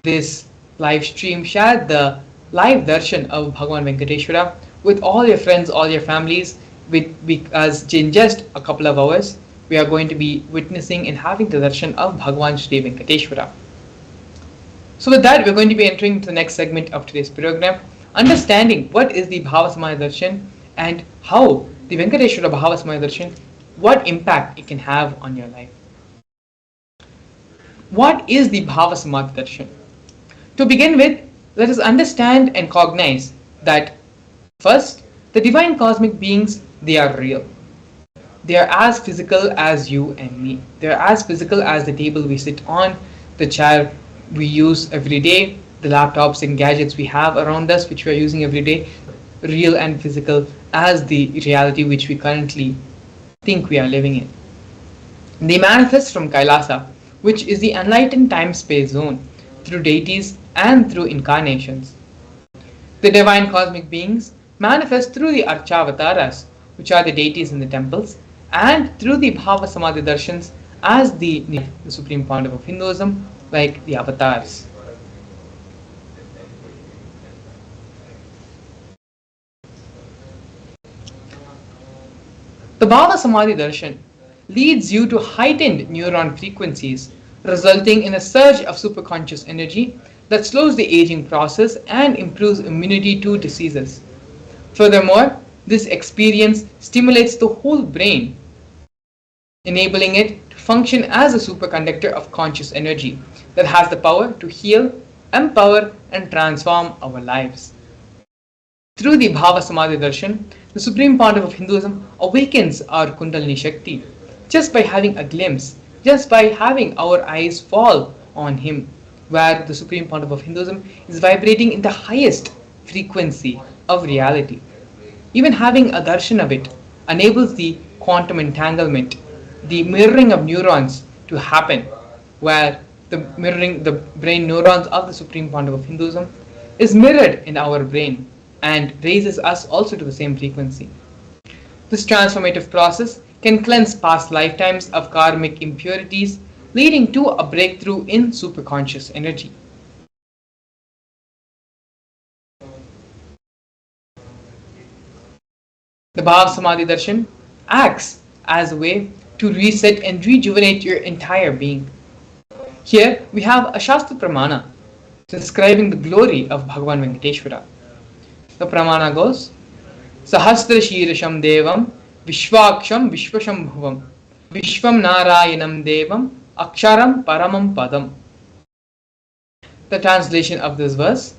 this live stream, share the live darshan of Bhagavan Venkateshwara with all your friends, all your families, because in just a couple of hours, we are going to be witnessing and having the darshan of Bhagavan Shri Venkateshwara. So with that, we're going to be entering into the next segment of today's program, understanding what is the Bhava Samadhi Darshan and how the Venkateshwara Bhava Samadhi Darshan, what impact it can have on your life. What is the Bhava Samadhi Darshan? To begin with, let us understand and cognize that first, the divine cosmic beings, they are real. They are as physical as you and me. They are as physical as the table we sit on, the chair we use every day, the laptops and gadgets we have around us which we are using every day, real and physical as the reality which we currently think we are living in. They manifest from Kailasa, which is the enlightened time-space zone, through deities and through incarnations. The divine cosmic beings manifest through the Archavataras, which are the deities in the temples, and through the Bhava Samadhi Darshans as the Supreme Pontiff of Hinduism, like the avatars. The Bhava Samadhi Darshan leads you to heightened neuron frequencies, resulting in a surge of superconscious energy that slows the aging process and improves immunity to diseases. Furthermore, this experience stimulates the whole brain, enabling it to function as a superconductor of conscious energy that has the power to heal, empower, and transform our lives. Through the Bhava Samadhi Darshan, the Supreme Pontiff of Hinduism awakens our Kundalini Shakti just by having a glimpse, just by having our eyes fall on him, where the Supreme Pontiff of Hinduism is vibrating in the highest frequency of reality. Even having a darshan of it enables the quantum entanglement the mirroring of neurons to happen, where the mirroring the brain neurons of the Supreme Pontiff of Hinduism is mirrored in our brain and raises us also to the same frequency. This transformative process can cleanse past lifetimes of karmic impurities, leading to a breakthrough in superconscious energy. The Bhava Samadhi Darshan acts as a way to reset and rejuvenate your entire being. Here we have a Shastra Pramana describing the glory of Bhagavan Venkateshwara. The Pramana goes, Sahasra Shirasham Devam Vishwaksham Vishwashambhuvam Vishwam Narayanam Devam Aksharam Paramam Padam. The translation of this verse: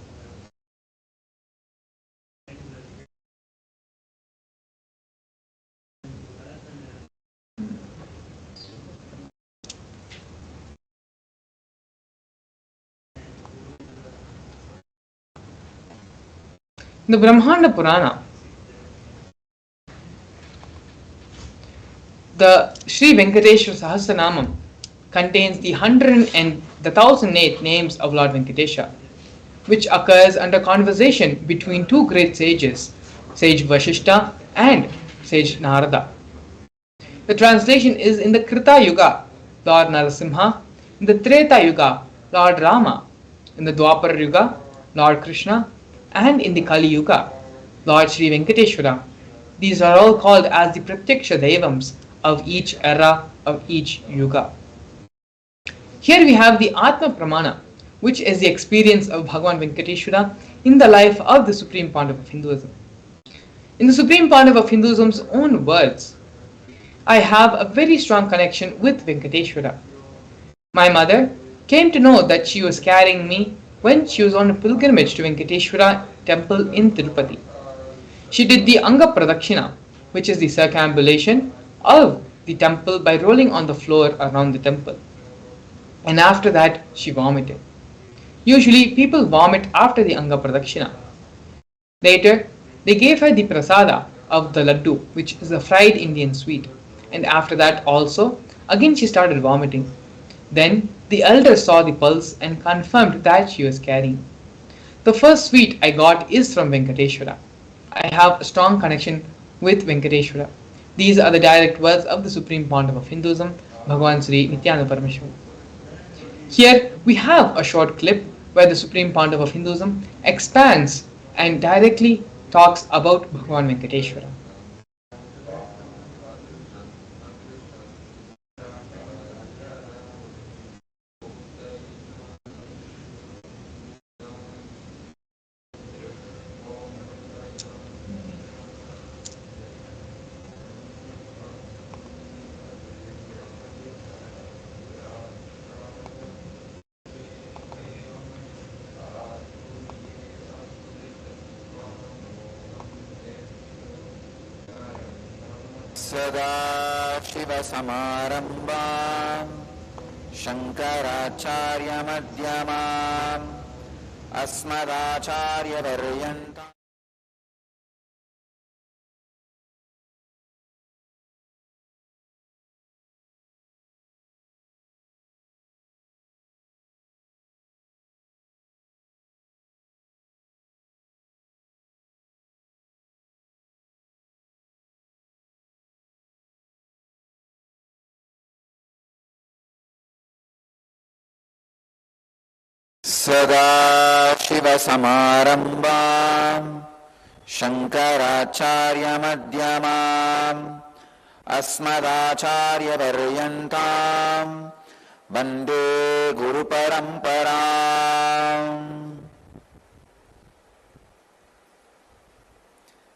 in the Brahmanda Purana, the Sri Venkateshwara Sahasranamam contains the 1,008 names of Lord Venkatesha, which occurs under conversation between two great sages, Sage Vashishta and Sage Narada. The translation is in the Krita Yuga, Lord Narasimha; in the Treta Yuga, Lord Rama; in the Dwapara Yuga, Lord Krishna; and in the Kali Yuga, Lord Sri Venkateshwara. These are all called as the Pratyaksha Devams of each era, of each Yuga. Here we have the Atma Pramana, which is the experience of Bhagavan Venkateshwara in the life of the Supreme Pontiff of Hinduism. In the Supreme Pontiff of Hinduism's own words, I have a very strong connection with Venkateshwara. My mother came to know that she was carrying me when she was on a pilgrimage to Venkateshwara temple in Tirupati. She did the Anga Pradakshina, which is the circumambulation of the temple by rolling on the floor around the temple. And after that, she vomited. Usually, people vomit after the Anga Pradakshina. Later, they gave her the prasada of the laddu, which is a fried Indian sweet. And after that also, again she started vomiting. Then, the elders saw the pulse and confirmed that she was carrying. The first sweet I got is from Venkateshwara. I have a strong connection with Venkateshwara. These are the direct words of the Supreme Pontiff of Hinduism, Bhagavan Sri Nithyananda Paramashivam. Here we have a short clip where the Supreme Pontiff of Hinduism expands and directly talks about Bhagavan Venkateshwara. सदाशिवसमारम्भाम् शङ्कराचार्यमध्यमाम् अस्मदाचार्यपर्यन्ताम्. सदाशिवसमारम्भाम् शङ्कराचार्यमध्यमाम् अस्मदाचार्यपर्यन्ताम् वन्दे गुरुपरम्पराम्.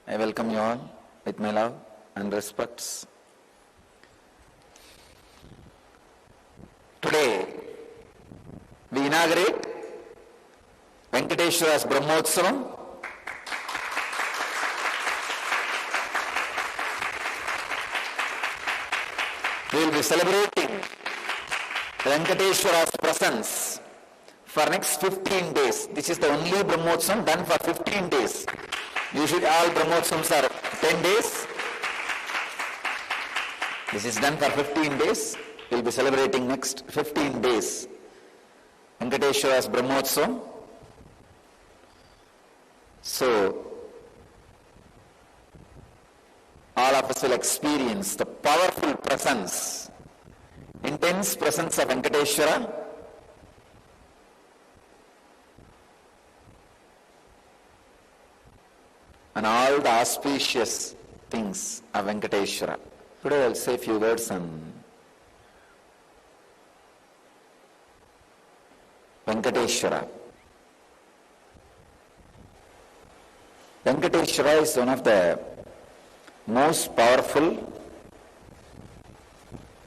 I welcome you all with my love and respects. Today, we inaugurate Venkateshwara's Brahmotsavam. We will be celebrating Venkateshwara's presence for next 15 days. This is the only Brahmotsavam done for 15 days. Usually all Brahmotsavams are 10 days. This is done for 15 days. We'll be celebrating next 15 days Venkateshwara's Brahmotsavam. So, all of us will experience the powerful presence, intense presence of Venkateshwara, and all the auspicious things of Venkateshwara. Today I'll say a few words on Venkateshwara. Venkateshwara is one of the most powerful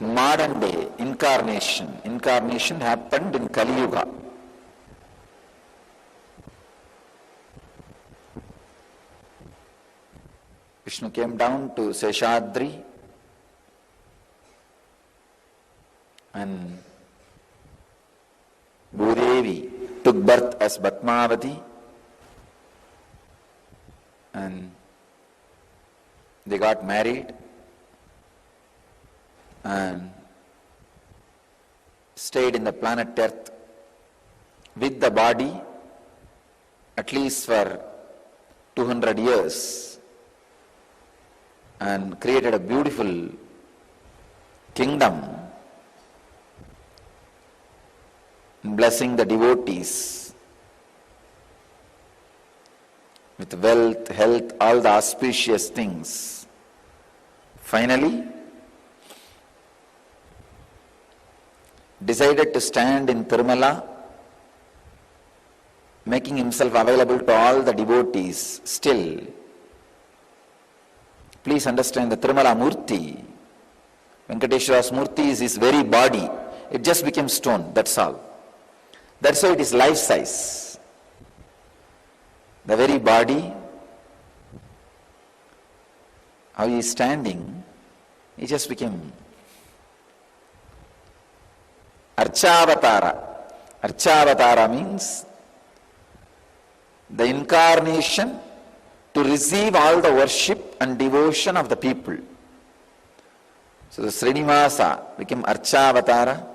modern day incarnation. Incarnation happened in Kali Yuga. Vishnu came down to Seshadri and Bhudevi took birth as Bhatmavati, and they got married and stayed in the planet Earth with the body at least for 200 years and created a beautiful kingdom, blessing the devotees with wealth, health, all the auspicious things. Finally, decided to stand in Tirumala, making himself available to all the devotees. Still, please understand the Tirumala Murti, Venkateshwara's Murti is his very body. It just became stone, that's all. That's why it is life size. The very body, how he is standing, he just became Archavatara. Archavatara means the incarnation to receive all the worship and devotion of the people. So the Srinivasa became Archavatara,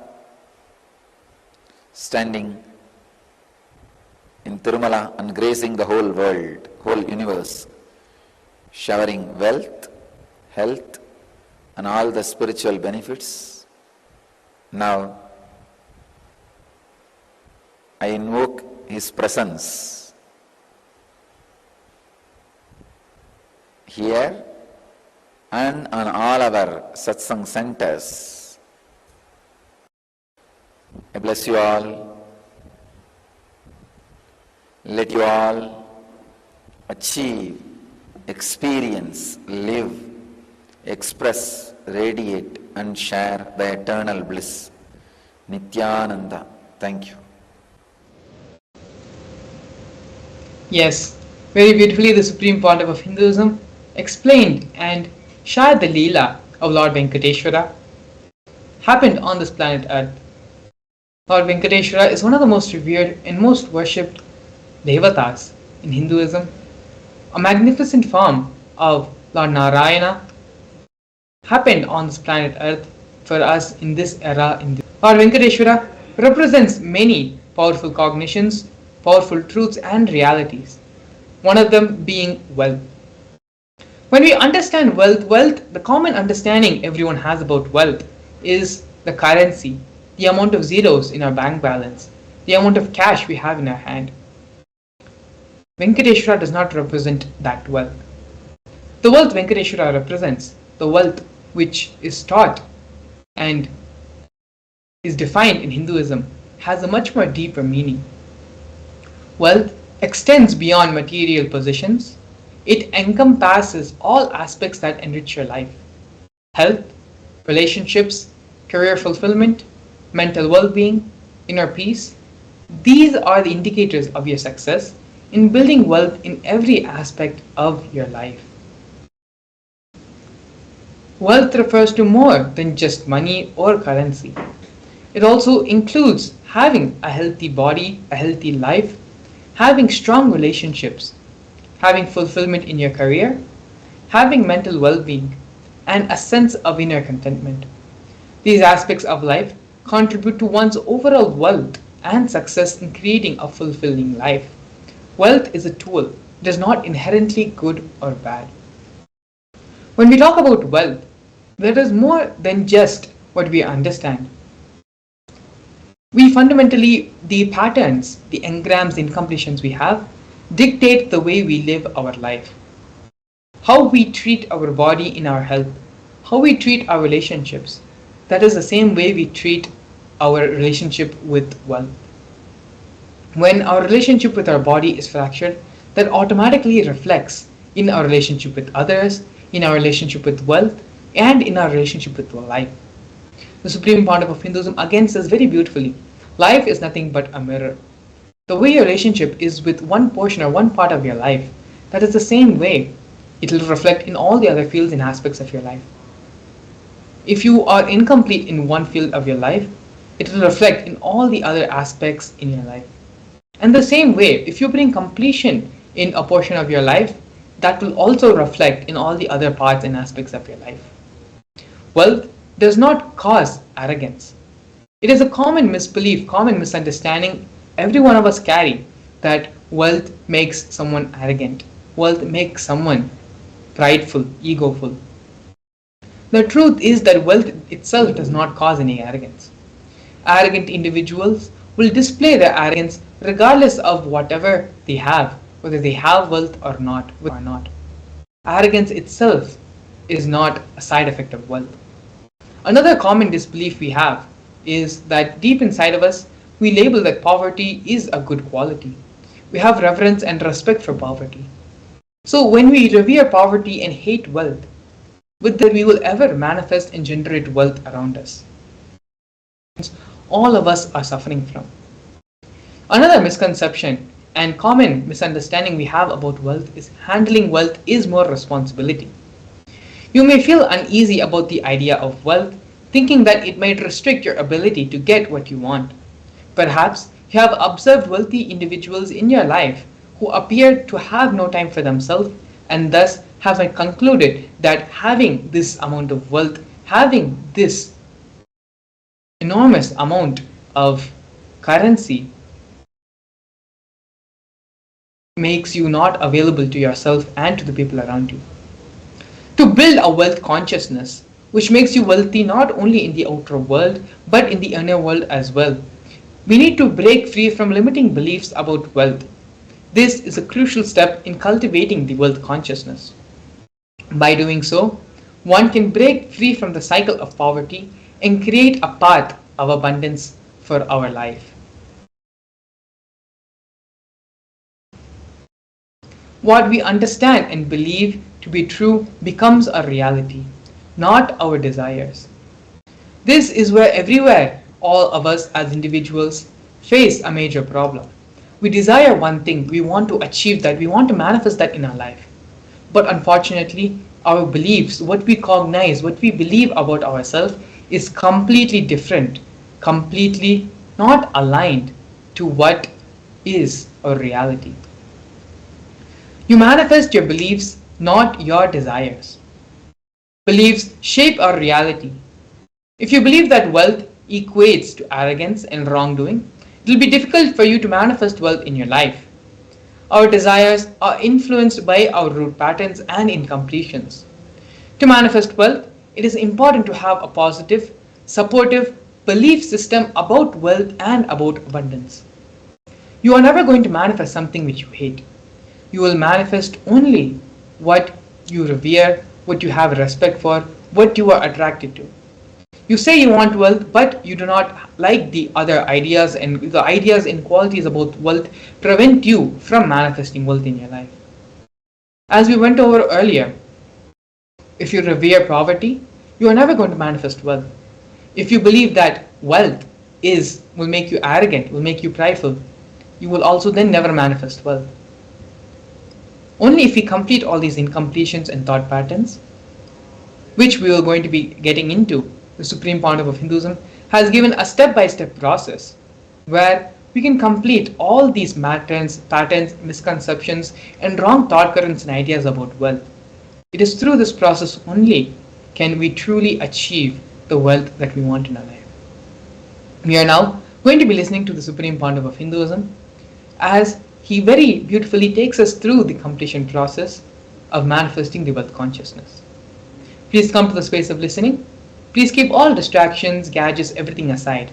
standing in Tirumala and gracing the whole world, whole universe, showering wealth, health, and all the spiritual benefits. Now, I invoke his presence here and on all our satsang centers. I bless you all. Let you all achieve, experience, live, express, radiate and share the eternal bliss. Nithyananda. Thank you. Yes, very beautifully the Supreme Pontiff of Hinduism explained and shared the Leela of Lord Venkateshwara happened on this planet Earth. Lord Venkateshwara is one of the most revered and most worshipped Devatas in Hinduism, a magnificent form of Lord Narayana happened on this planet Earth for us in this era. Lord Venkateshwara represents many powerful cognitions, powerful truths and realities, one of them being wealth. When we understand wealth, the common understanding everyone has about wealth is the currency, the amount of zeros in our bank balance, the amount of cash we have in our hand. Venkateshwara does not represent that wealth. The wealth Venkateshwara represents, the wealth which is taught and is defined in Hinduism, has a much more deeper meaning. Wealth extends beyond material possessions. It encompasses all aspects that enrich your life. Health, relationships, career fulfillment, mental well-being, inner peace. These are the indicators of your success in building wealth in every aspect of your life. Wealth refers to more than just money or currency. It also includes having a healthy body, a healthy life, having strong relationships, having fulfillment in your career, having mental well-being, and a sense of inner contentment. These aspects of life contribute to one's overall wealth and success in creating a fulfilling life. Wealth is a tool, it is not inherently good or bad. When we talk about wealth, there is more than just what we understand. We fundamentally, the patterns, the engrams, the incompletions we have, dictate the way we live our life. How we treat our body in our health, how we treat our relationships, that is the same way we treat our relationship with wealth. When our relationship with our body is fractured, that automatically reflects in our relationship with others, in our relationship with wealth, and in our relationship with life. The Supreme Pontiff of Hinduism again says very beautifully, life is nothing but a mirror. The way your relationship is with one portion or one part of your life, that is the same way it will reflect in all the other fields and aspects of your life. If you are incomplete in one field of your life, it will reflect in all the other aspects in your life. And the same way, if you bring completion in a portion of your life, that will also reflect in all the other parts and aspects of your life. Wealth does not cause arrogance. It is a common misbelief, common misunderstanding every one of us carry, that wealth makes someone arrogant. Wealth makes someone prideful, egoful. The truth is that wealth itself does not cause any arrogance. Arrogant individuals will display their arrogance regardless of whatever they have, whether they have wealth or not. Arrogance itself is not a side effect of wealth. Another common disbelief we have is that deep inside of us, we label that poverty is a good quality. We have reverence and respect for poverty. So when we revere poverty and hate wealth, with that we will ever manifest and generate wealth around us. All of us are suffering from. Another misconception and common misunderstanding we have about wealth is handling wealth is more responsibility. You may feel uneasy about the idea of wealth, thinking that it might restrict your ability to get what you want. Perhaps you have observed wealthy individuals in your life who appear to have no time for themselves and thus have concluded that having this amount of wealth, having this enormous amount of currency makes you not available to yourself and to the people around you. To build a wealth consciousness which makes you wealthy not only in the outer world but in the inner world as well, we need to break free from limiting beliefs about wealth. This is a crucial step in cultivating the wealth consciousness. By doing so, one can break free from the cycle of poverty and create a path of abundance for our life. What we understand and believe to be true becomes a reality, not our desires. This is where everywhere all of us as individuals face a major problem. We desire one thing, we want to achieve that, we want to manifest that in our life. But unfortunately, our beliefs, what we cognize, what we believe about ourselves is completely different, completely not aligned to what is our reality. You manifest your beliefs, not your desires. Beliefs shape our reality. If you believe that wealth equates to arrogance and wrongdoing, it will be difficult for you to manifest wealth in your life. Our desires are influenced by our root patterns and incompletions. To manifest wealth, it is important to have a positive, supportive belief system about wealth and about abundance. You are never going to manifest something which you hate. You will manifest only what you revere, what you have respect for, what you are attracted to. You say you want wealth, but you do not like the other ideas, and the ideas and qualities about wealth prevent you from manifesting wealth in your life. As we went over earlier, if you revere poverty, you are never going to manifest wealth. If you believe that wealth will make you arrogant, will make you prideful, you will also then never manifest wealth. Only if we complete all these incompletions and thought patterns, which we are going to be getting into, the Supreme Pontiff of Hinduism has given a step-by-step process where we can complete all these patterns, misconceptions, and wrong thought currents and ideas about wealth. It is through this process only can we truly achieve the wealth that we want in our life. We are now going to be listening to the Supreme Pandav of Hinduism as he very beautifully takes us through the completion process of manifesting the wealth consciousness. Please come to the space of listening. Please keep all distractions, gadgets, everything aside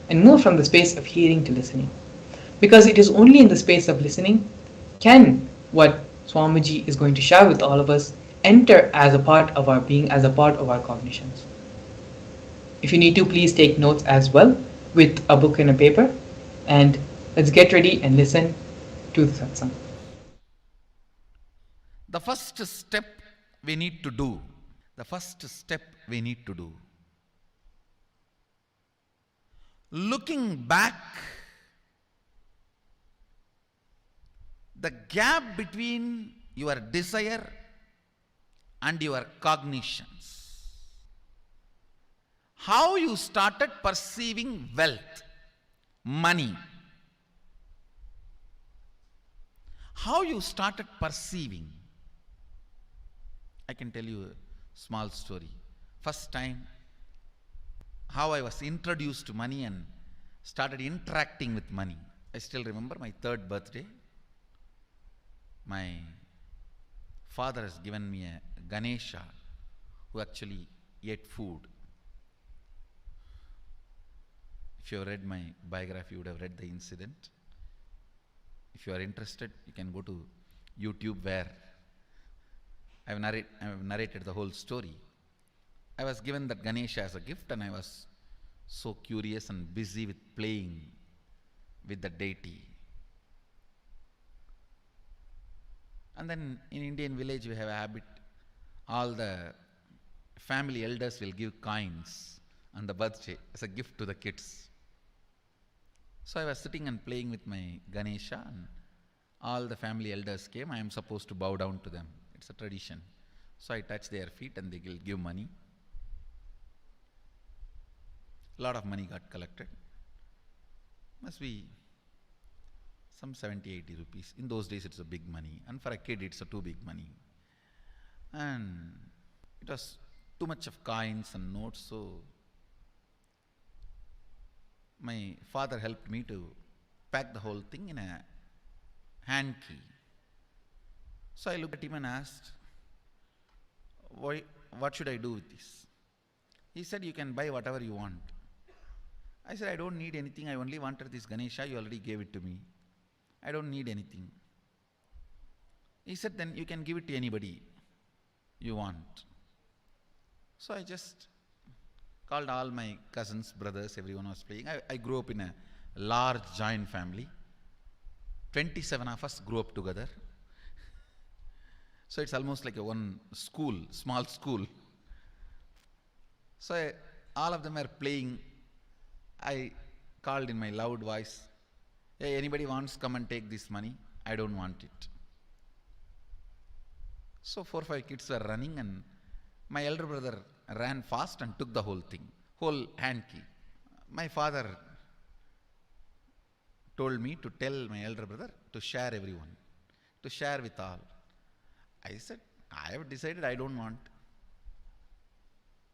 and move from the space of hearing to listening. Because it is only in the space of listening can what Swamiji is going to share with all of us enter as a part of our being, as a part of our cognitions. If you need to, please take notes as well with a book and a paper. And let's get ready and listen to the satsang. The first step we need to do, the first step we need to do, looking back, the gap between your desire and your cognitions, how you started perceiving wealth, money, how you started perceiving. I can tell you a small story. First time, how I was introduced to money and started interacting with money. I still remember my 3rd birthday. My father has given me a Ganesha who actually ate food. If you have read my biography, you would have read the incident. If you are interested, you can go to YouTube where I have narrated the whole story. I was given that Ganesha as a gift and I was so curious and busy with playing with the deity. And then in Indian village we have a habit, all the family elders will give coins on the birthday as a gift to the kids. So I was sitting and playing with my Ganesha and all the family elders came. I am supposed to bow down to them. It's a tradition. So I touch their feet and they will give money. A lot of money got collected. Must be some 70-80 rupees. In those days it's a big money. And for a kid it's a too big money. And it was too much of coins and notes, so my father helped me to pack the whole thing in a hand key. So I looked at him and asked, what should I do with this? He said, you can buy whatever you want. I said, I don't need anything. I only wanted this Ganesha. You already gave it to me. I don't need anything. He said, then you can give it to anybody you want. So I just called all my cousins, brothers, everyone was playing. I grew up in a large joint family. 27 of us grew up together. So it's almost like a one school, small school. So all of them were playing. I called in my loud voice, hey, anybody wants come and take this money? I don't want it. So 4 or 5 kids were running and my elder brother ran fast and took the whole thing, whole hand key. My father told me to tell my elder brother to share everyone, to share with all. I said, I have decided I don't want.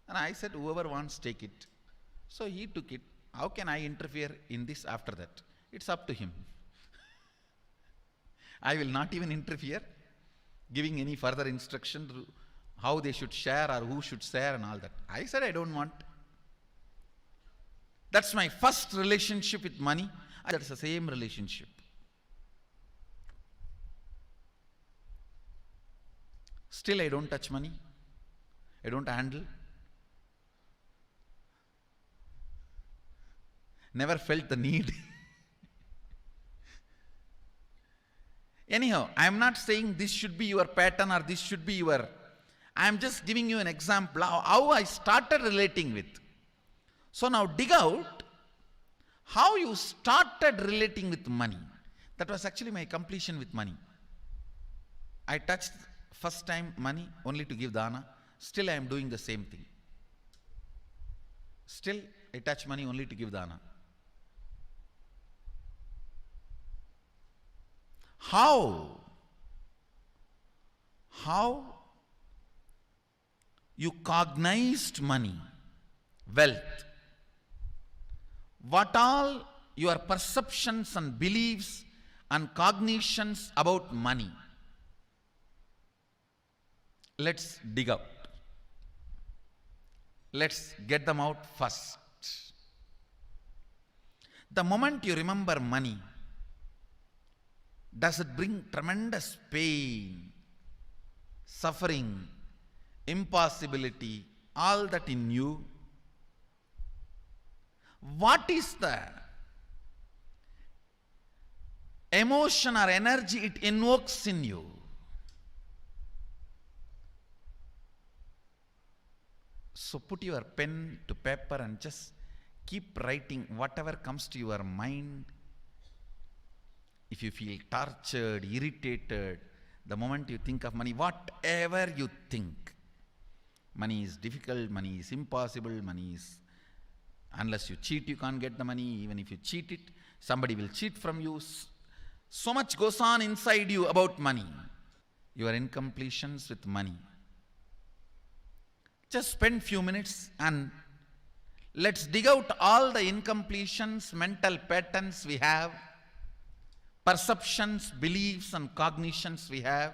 And I said, whoever wants, take it. So he took it. How can I interfere in this after that? It's up to him. I will not even interfere, giving any further instruction to how they should share or who should share and all that. I said, I don't want. That's my first relationship with money. That's the same relationship. Still, I don't touch money. I don't handle. Never felt the need. Anyhow, I am not saying this should be your pattern or this should be your. I am just giving you an example how I started relating with. So now dig out how you started relating with money. That was actually my completion with money. I touched first time money only to give dana. Still I am doing the same thing. Still I touch money only to give dana. How You cognized money, wealth. What all your perceptions and beliefs and cognitions about money? Let's dig out. Let's get them out first. The moment you remember money, does it bring tremendous pain, suffering, impossibility, all that in you? What is the emotion or energy it invokes in you? So put your pen to paper and just keep writing whatever comes to your mind. If you feel tortured, irritated, the moment you think of money, whatever you think, money is difficult, money is impossible, money is, unless you cheat, you can't get the money. Even if you cheat it, somebody will cheat from you. So much goes on inside you about money. Your incompletions with money. Just spend few minutes and let's dig out all the incompletions, mental patterns we have, perceptions, beliefs and cognitions we have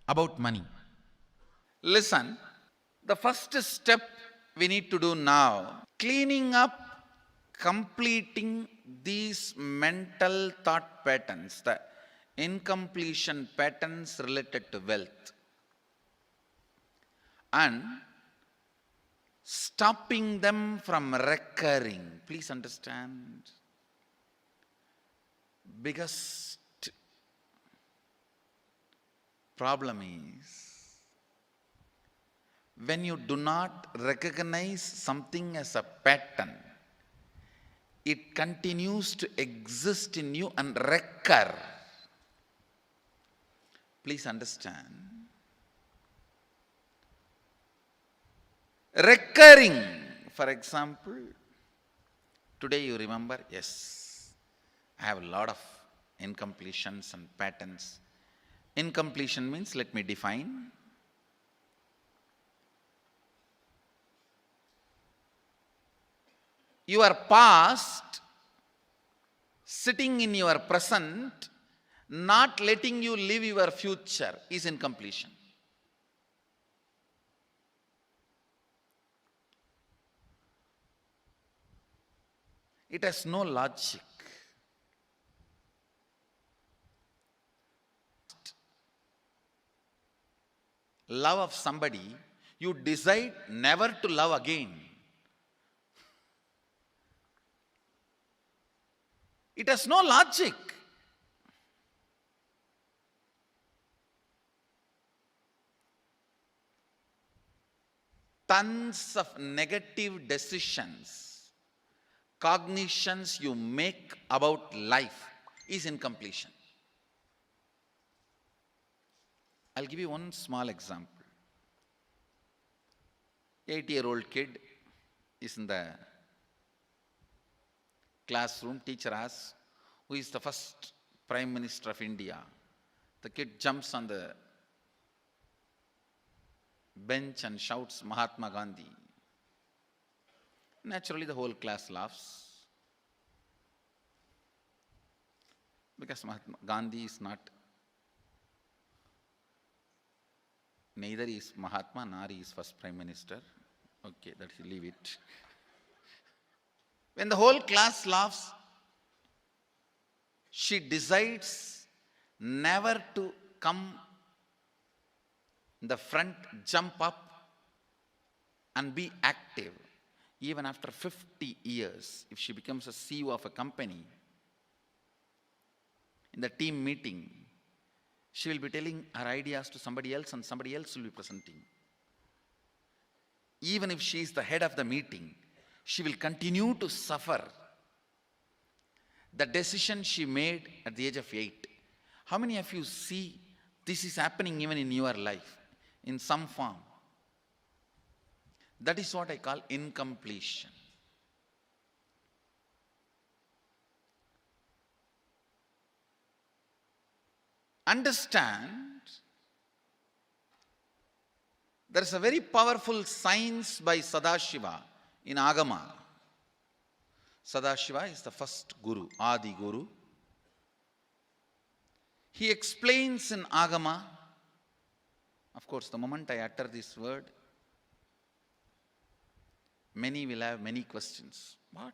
about money. Listen, the first step we need to do now, cleaning up, completing these mental thought patterns, the incompletion patterns related to wealth, and stopping them from recurring. Please understand, biggest problem is when you do not recognize something as a pattern, it continues to exist in you and recur. Please understand. Recurring, for example, today you remember, yes, I have a lot of incompletions and patterns. Incompletion means, let me define. Your past sitting in your present, not letting you live your future, is incompletion. It has no logic. Love of somebody, you decide never to love again. It has no logic. Tons of negative decisions, cognitions you make about life is incompletion. I'll give you one small example. 8-year-old kid is in the classroom. Teacher asks, who is the first Prime Minister of India? The kid jumps on the bench and shouts, Mahatma Gandhi. Naturally, the whole class laughs, because Mahatma Gandhi is not, neither is Mahatma nor is first Prime Minister. Okay, let's leave it. When the whole class laughs, she decides never to come in the front, jump up and be active. Even after 50 years, if she becomes a CEO of a company, in the team meeting, she will be telling her ideas to somebody else and somebody else will be presenting. Even if she is the head of the meeting, she will continue to suffer the decision she made at the age of 8. How many of you see this is happening even in your life in some form? That is what I call incompletion. Understand, There is a very powerful science by Sadashiva in Agama. Sadashiva is the first Guru, Adi Guru. He explains in Agama, of course, the moment I utter this word, many will have many questions. What?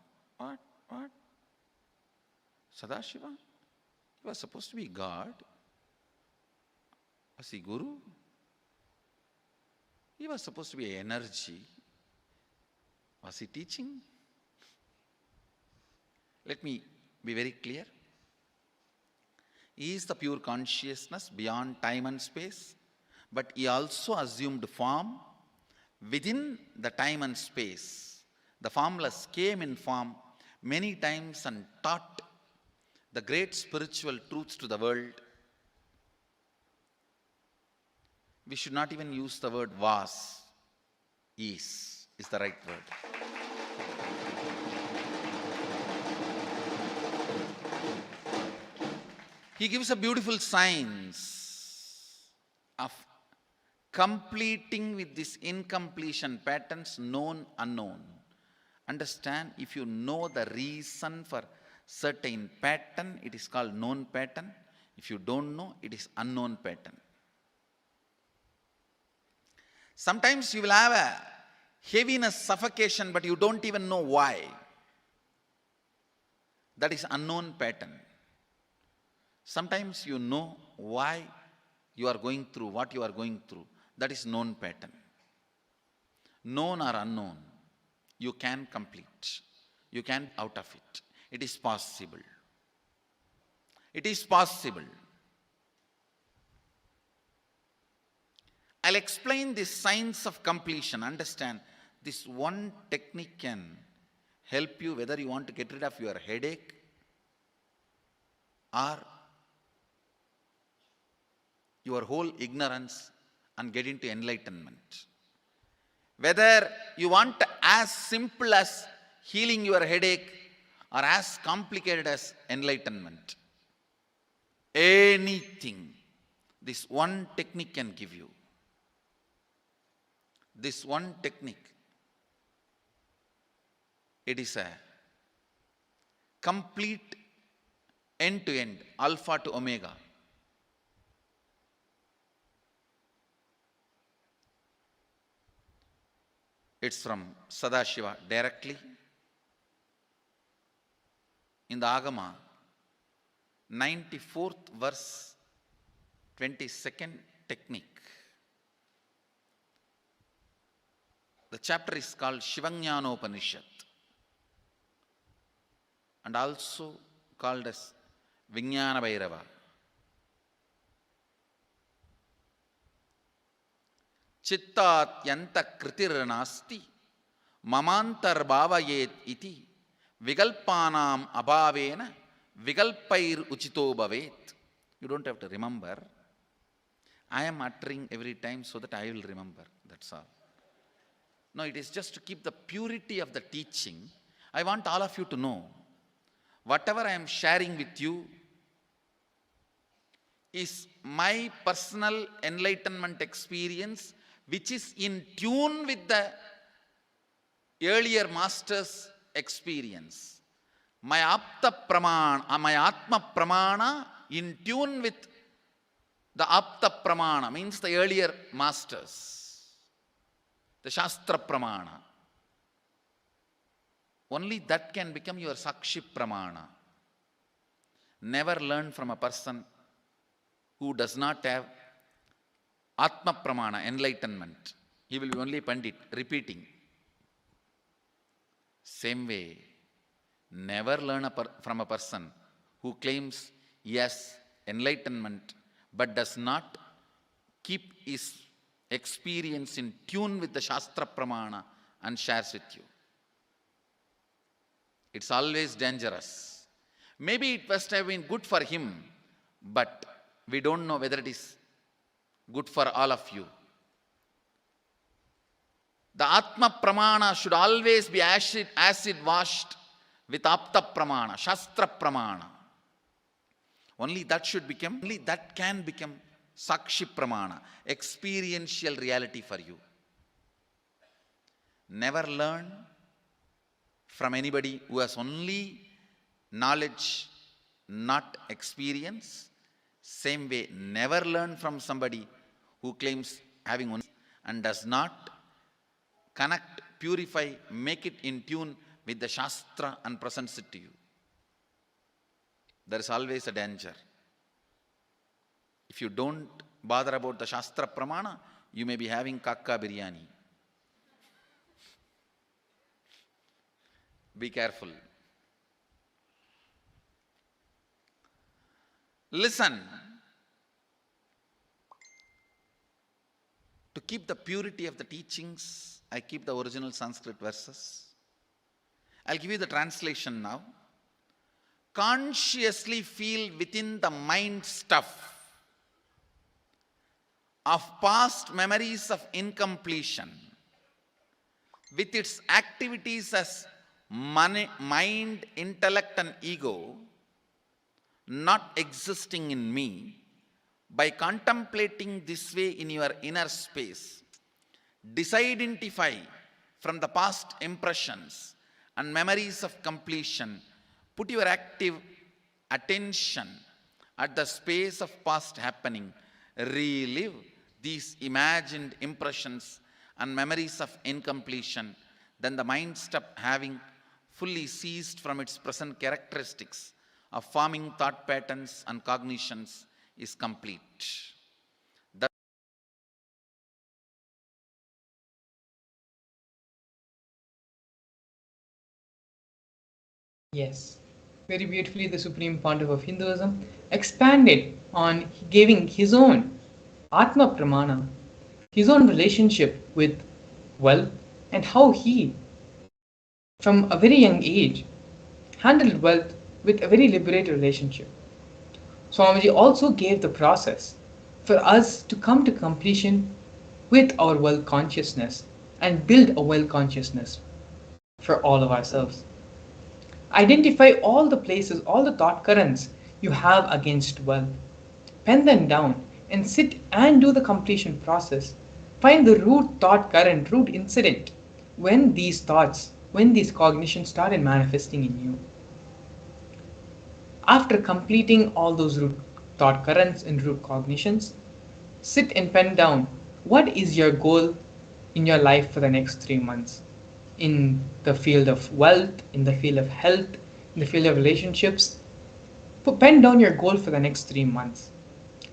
Sadashiva? He was supposed to be God. Was he Guru? He was supposed to be energy. Was he teaching? Let me be very clear. He is the pure consciousness beyond time and space, but he also assumed form within the time and space. The formless came in form many times and taught the great spiritual truths to the world. We should not even use the word was. Is the right word. He gives a beautiful science of completing with this incompletion patterns, known, unknown. Understand, if you know the reason for certain pattern, it is called known pattern. If you don't know, it is unknown pattern. Sometimes you will have a heaviness, suffocation, but you don't even know why. That is unknown pattern. Sometimes you know why you are going through what you are going through. That is known pattern. Known or unknown, you can complete. You can out of it. It is possible. It is possible. I'll explain this science of completion. Understand, this one technique can help you whether you want to get rid of your headache or your whole ignorance and get into enlightenment. Whether you want as simple as healing your headache or as complicated as enlightenment. Anything, this one technique can give you. This one technique, it is a complete end-to-end, alpha to omega. It's from Sadashiva directly. In the Agama, 94th verse, 22nd technique. The chapter is called Shivajnanopanishad and also called as Vijnana Bhairava. Chittat yanta kritir nasti mamantar bhavayet iti vigalpanam abhavena vigalpair uchito bhavet. You don't have to remember. I am uttering every time so that I will remember. That's all. No, it is just to keep the purity of the teaching. I want all of you to know, whatever I am sharing with you is my personal enlightenment experience, which is in tune with the earlier master's experience. My Apta Pramana, my Atma Pramana in tune with the Apta Pramana, means the earlier masters. The Shastra Pramana. Only that can become your Sakshi Pramana. Never learn from a person who does not have Atma Pramana, enlightenment. He will be only Pandit, repeating. Same way, never learn from a person who claims yes, enlightenment, but does not keep his experience in tune with the Shastra Pramana and shares with you. It's always dangerous. Maybe it must have been good for him, but we don't know whether it is good for all of you. The Atma Pramana should always be acid washed with Apta Pramana, Shastra Pramana. Only that should become, only that can become Sakshi Pramana, experiential reality for you. Never learn from anybody who has only knowledge, not experience. Same way, never learn from somebody who claims having only and does not connect, purify, make it in tune with the Shastra and presents it to you. There is always a danger. If you don't bother about the Shastra Pramana, you may be having kakka biryani. Be careful. Listen. To keep the purity of the teachings, I keep the original Sanskrit verses. I'll give you the translation now. Consciously feel within the mind stuff of past memories of incompletion with its activities as mind, intellect and ego not existing in me. By contemplating this way in your inner space, disidentify from the past impressions and memories of completion. Put your active attention at the space of past happening. Relive these imagined impressions and memories of incompletion. Then the mind stop having fully ceased from its present characteristics of forming thought patterns and cognitions is complete. Yes, very beautifully the Supreme Pontiff of Hinduism expanded on giving his own Atma Pramana, his own relationship with wealth, and how he, from a very young age, handled wealth with a very liberated relationship. Swamiji also gave the process for us to come to completion with our wealth consciousness and build a wealth consciousness for all of ourselves. Identify all the places, all the thought currents you have against wealth. Pen them down and sit and do the completion process. Find the root thought current, root incident when these thoughts, when these cognitions started manifesting in you. After completing all those root thought currents and root cognitions, sit and pen down what is your goal in your life for the next 3 months in the field of wealth, in the field of health, in the field of relationships. Pen down your goal for the next 3 months.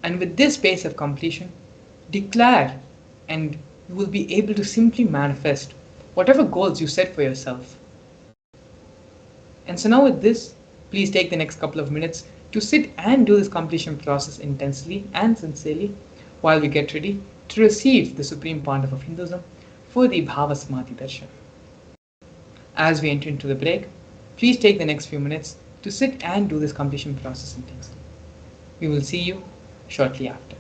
And with this pace of completion, declare and you will be able to simply manifest whatever goals you set for yourself. And so now with this, please take the next couple of minutes to sit and do this completion process intensely and sincerely while we get ready to receive the Supreme Pontiff of Hinduism for the Bhava Samadhi Darshan. As we enter into the break, please take the next few minutes to sit and do this completion process intensely. We will see you shortly after.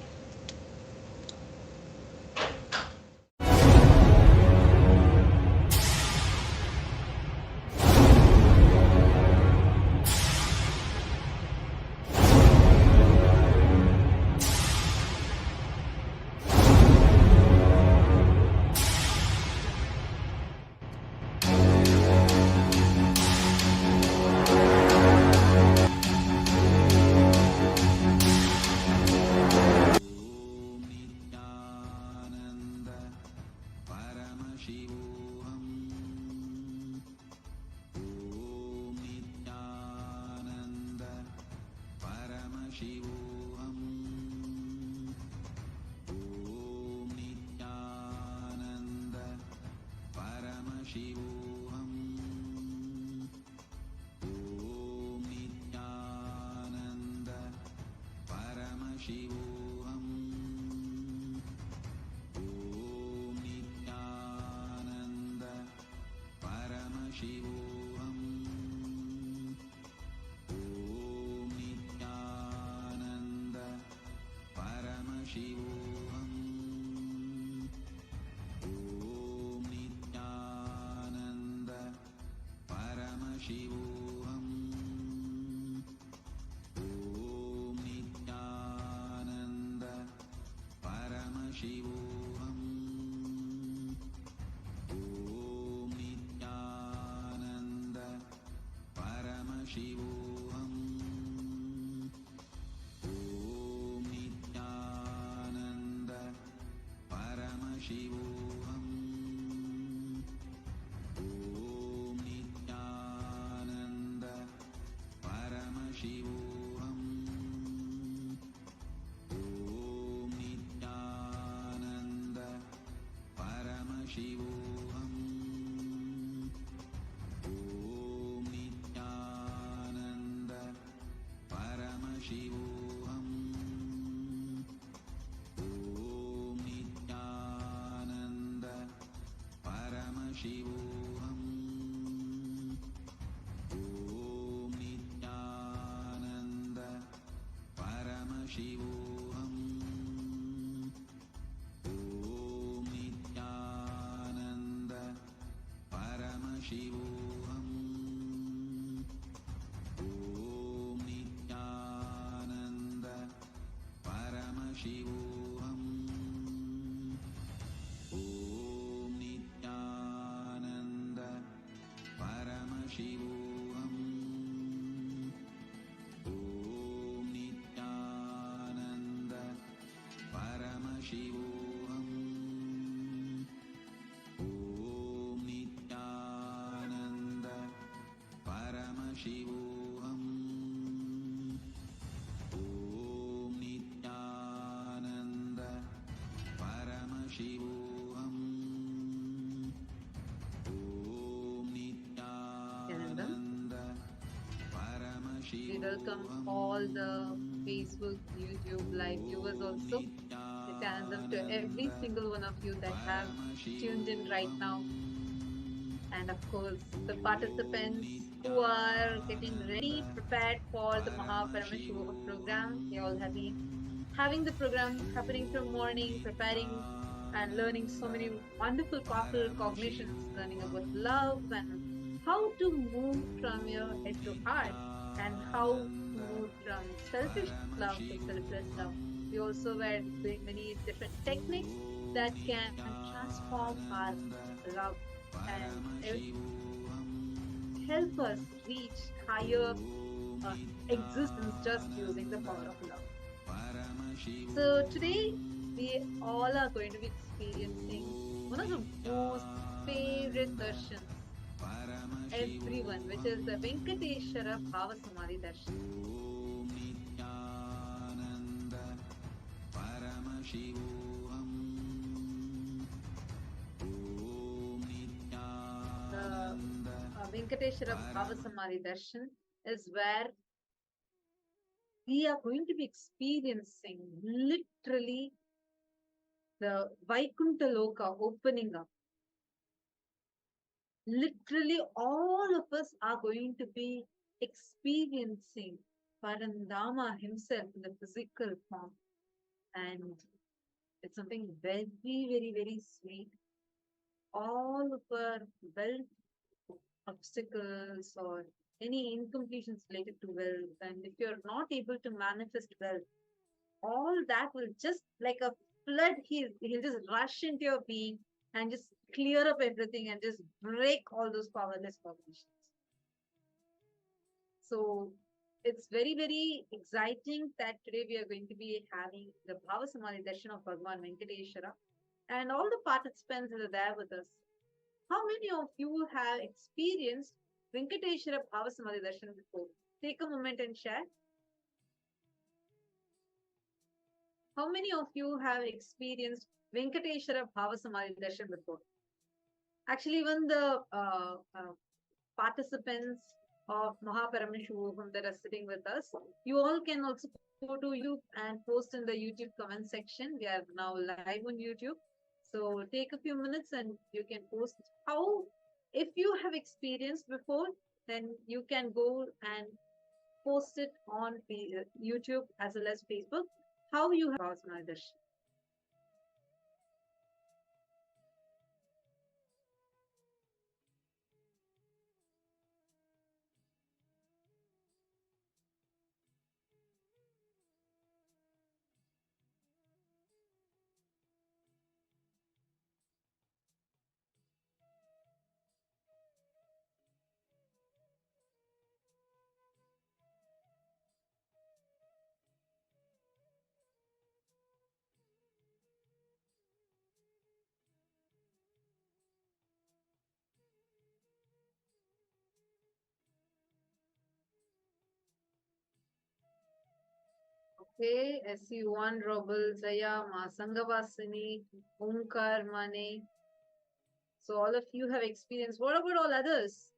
We welcome all the Facebook, YouTube live viewers also. Nithyanandam to every single one of you that have tuned in right now. And of course, the participants who are getting ready, prepared for the Paramashivam program. They all have been having the program happening from morning, preparing and learning so many wonderful, powerful cognitions, learning about love and how to move from your head to heart and how to move from selfish love to selfless love. We also were doing many different techniques that can transform our love and help us reach higher existence just using the power of love. So today we all are going to be experiencing one of the most favorite darshans everyone, which is the Venkateshwara Bhava Samadhi Darshan. The Venkateshwara Bhava Samadhi Darshan is where we are going to be experiencing literally the Vaikuntha Loka opening up. Literally, all of us are going to be experiencing Parandama himself in the physical form. And it's something very, very, very sweet. All of our wealth obstacles or any incompletions related to wealth, and if you're not able to manifest wealth, all that will just like a flood, he'll just rush into your being and just clear up everything and just break all those powerless cognitions. So it's very, very exciting that today we are going to be having the Bhava Samadhi Darshan of Bhagavan Venkateshwara, and all the participants that are there with us. How many of you have experienced Venkateshwara Bhava Samadhi Darshan before? Take a moment and share. How many of you have experienced Venkateshwara Bhava Samadhi Darshan before? Actually, even the participants of Paramashivam that are sitting with us, you all can also go to YouTube and post in the YouTube comment section. We are now live on YouTube. So take a few minutes and you can post how, if you have experienced before, then you can go and post it on YouTube as well as Facebook, how you have Bhava Samadhi Darshan. Okay, SU1 Robel, Jaya, Ma Sangavasini, Omkar Mane. So all of you have experienced. What about all others?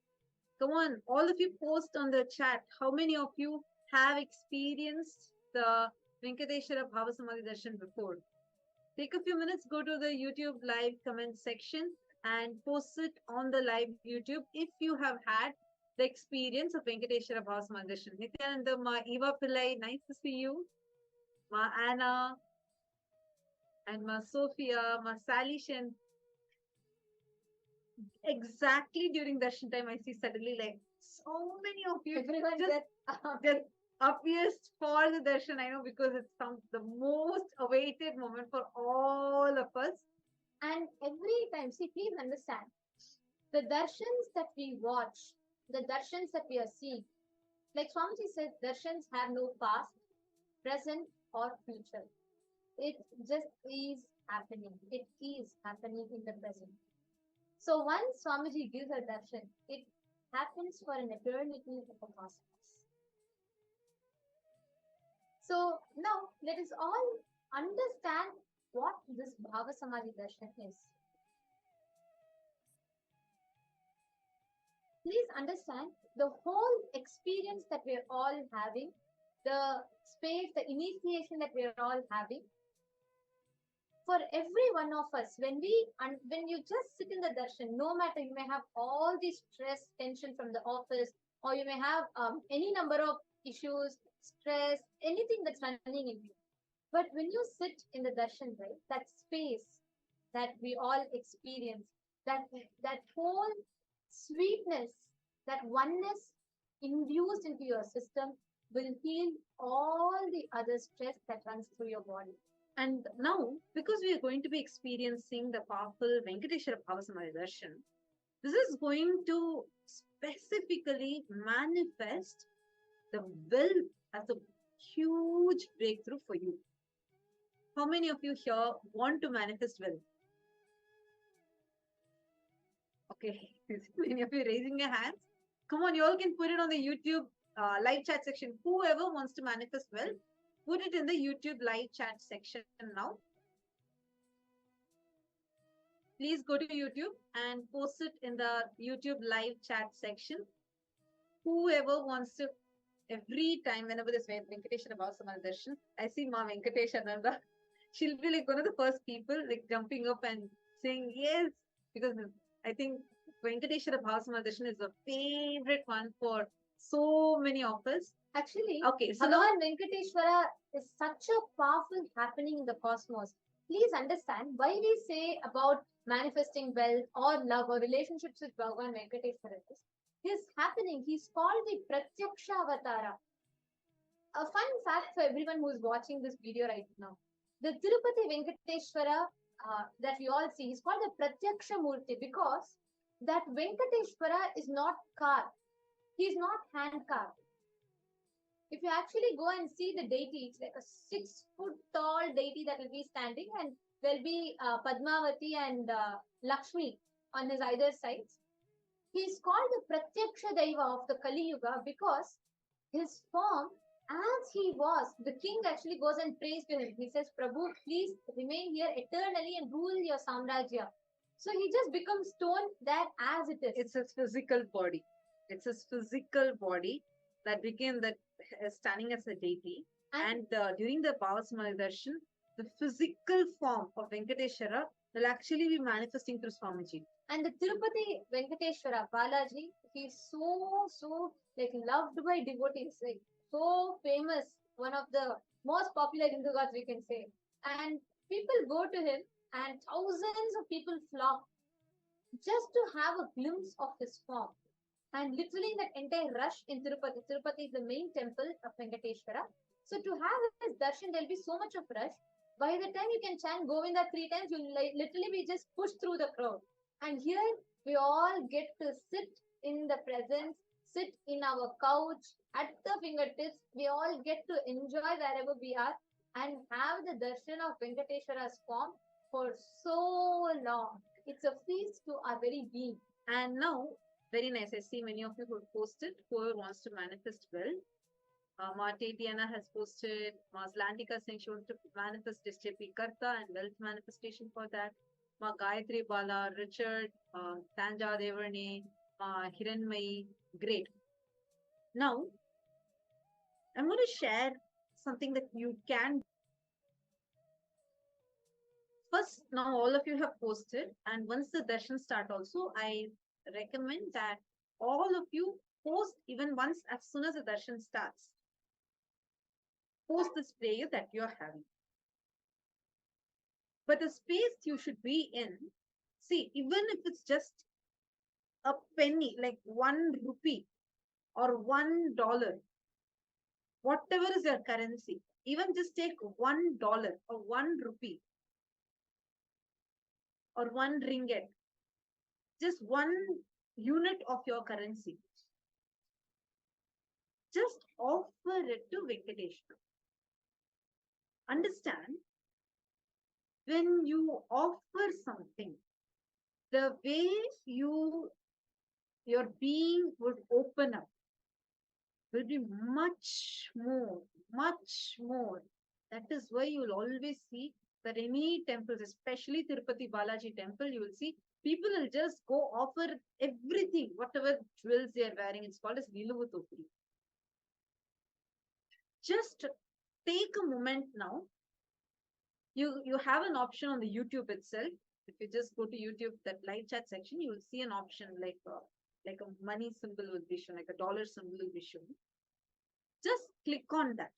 Come on, all of you post on the chat. How many of you have experienced the Venkateshwara Bhava Samadhi Darshan before? Take a few minutes, go to the YouTube live comment section and post it on the live YouTube if you have had the experience of Venkateshwara Bhava Samadhi Darshan. Nithyananda, Ma Eva Pillai, nice to see you. Ma Anna and Ma Sophia, Ma Sally Shen. Exactly during darshan time, I see suddenly like so many of you Everyone just appears for the darshan. I know because it's the most awaited moment for all of us. And every time, see, please understand, the darshans that we watch, the darshans that we are seeing, like Swamiji said, darshans have no past, present, or future. It just is happening. It is happening in the present. So once Swamiji gives a darshan, it happens for an eternity of the cosmos. So now let us all understand what this Bhava Samadhi darshan is. Please understand the whole experience that we're all having, the space, the initiation that we're all having. For every one of us, when you just sit in the darshan, no matter you may have all the stress, tension from the office, or you may have any number of issues, stress, anything that's running in you. But when you sit in the darshan, right, that space that we all experience, that whole sweetness, that oneness induced into your system will heal all the other stress that runs through your body. And now, because we are going to be experiencing the powerful Venkateshwara Bhava Samadhi Darshan, this is going to specifically manifest the will as a huge breakthrough for you. How many of you here want to manifest will? Okay, many of you raising your hands. Come on, you all can put it on the YouTube live chat section. Whoever wants to manifest will, put it in the YouTube live chat section now. Please go to YouTube and post it in the YouTube live chat section. Whoever wants to, every time, whenever this Venkateshwara Bhava Samadhi Darshan, I see Ma Venkateshananda. She'll be like one of the first people like jumping up and saying yes, because I think Venkateshwara Bhava Samadhi Darshan is a favorite one for so many of us. Actually, okay, so Bhagavan Venkateshwara is such a powerful happening in the cosmos. Please understand why we say about manifesting wealth or love or relationships with Bhagavan Venkateshwara is happening. He's called the Pratyaksha Avatara. A fun fact for everyone who is watching this video right now. The Tirupati Venkateshwara that we all see is called the Pratyaksha Murti because that Venkateshwara is not carved. He is not hand carved. If you actually go and see the deity, it's like a 6-foot tall deity that will be standing, and there'll be Padmavati and Lakshmi on his either sides. He is called the Pratyaksha Daiva of the Kali Yuga because his form, as he was, the king actually goes and prays to him. He says, Prabhu, please remain here eternally and rule your Samrajya. So he just becomes stone there as it is. It's his physical body. It's his physical body that became that standing as a deity. And during the Bhava Samadhi Darshan, the physical form of Venkateshwara will actually be manifesting through Swamiji. And the Tirupati Venkateshwara Balaji, he's so like loved by devotees, like so famous, one of the most popular Hindu gods we can say. And people go to him and thousands of people flock just to have a glimpse of his form. And literally in that entire rush in Tirupati, Tirupati is the main temple of Venkateshwara. So to have his darshan, there'll be so much of rush. By the time you can chant Govinda 3 times, you'll literally be just pushed through the crowd. And here we all get to sit in the presence, sit in our couch, at the fingertips. We all get to enjoy wherever we are and have the darshan of Venkateshwara's form for so long. It's a feast to our very being. And now, very nice. I see many of you who posted, whoever wants to manifest well. Ma Tatiana has posted, Ma Slantika saying she wants to manifest SJP Karta and wealth manifestation for that. Ma Gayatri Bala, Richard, Tanja Devarne, Ma Hiranmai, great. Now, I'm going to share something that you can. First, now all of you have posted, and once the darshan start also, I recommend that all of you post even once as soon as the darshan starts. Post this prayer that you're having. But the space you should be in, see, even if it's just a penny, like 1 rupee or $1, whatever is your currency, even just take $1 or 1 rupee or 1 ringgit, just 1 unit of your currency. Just offer it to Venkateshwara. Understand, when you offer something, the way your being would open up will be much more, much more. That is why you will always see that any temples, especially Tirupati Balaji temple, you will see people will just go offer everything, whatever jewels they are wearing. It's called as Niluvu Topuri. Just take a moment now. You have an option on the YouTube itself. If you just go to YouTube, that live chat section, you will see an option like a money symbol will be shown, like a dollar symbol will be shown. Just click on that.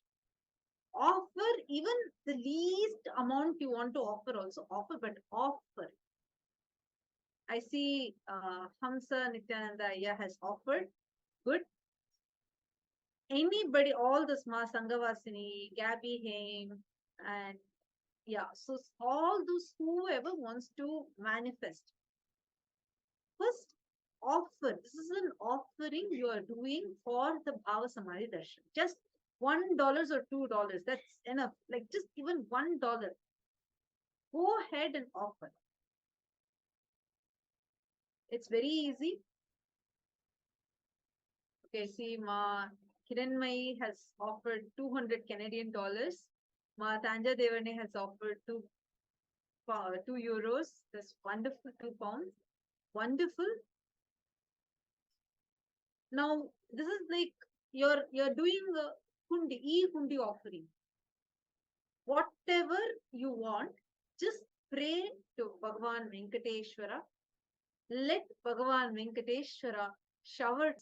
Offer even the least amount you want to offer also. Offer, but offer. I see Hamsa Nithyananda has offered. Good. Anybody, all the Sma Sanghavasini, Gabby Haim, and yeah, so all those whoever wants to manifest, first offer. This is an offering you are doing for the Bhava Samadhi Darshan. Just $1 or $2. That's enough. Like just even $1. Go ahead and offer. It's very easy. Okay, see, Ma Kiranmai has offered 200 Canadian dollars. Ma Tanja Devane has offered 2 euros. That's wonderful, 2 pounds. Wonderful. Now, this is like you're doing a hundi offering. Whatever you want, just pray to Bhagavan Venkateshwara. Let Bhagavan Venkateshwara shower.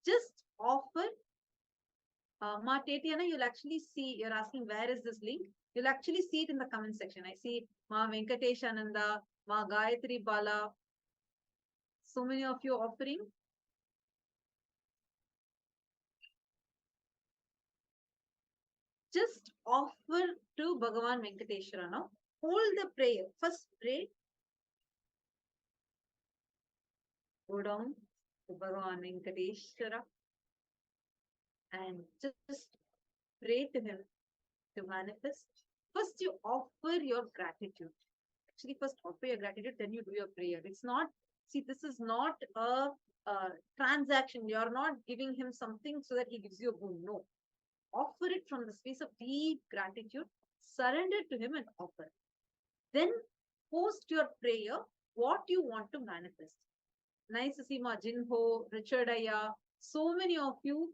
Just offer. Ma Tatiana, you'll actually see, you're asking where is this link? You'll actually see it in the comment section. I see Ma Venkateshananda, Ma Gayatri Bala. So many of you offering. Just offer to Bhagavan Venkateshwara now. Hold the prayer. First pray. Go down to Bhagavan Venkateshwara and just pray to him to manifest. First, you offer your gratitude. Actually, first offer your gratitude, then you do your prayer. It's not, see, this is not a transaction. You're not giving him something so that he gives you a boon. No. Offer it from the space of deep gratitude. Surrender to him and offer. Then post your prayer, what you want to manifest. Nice to see Ma Jinho, Richard Aya, so many of you.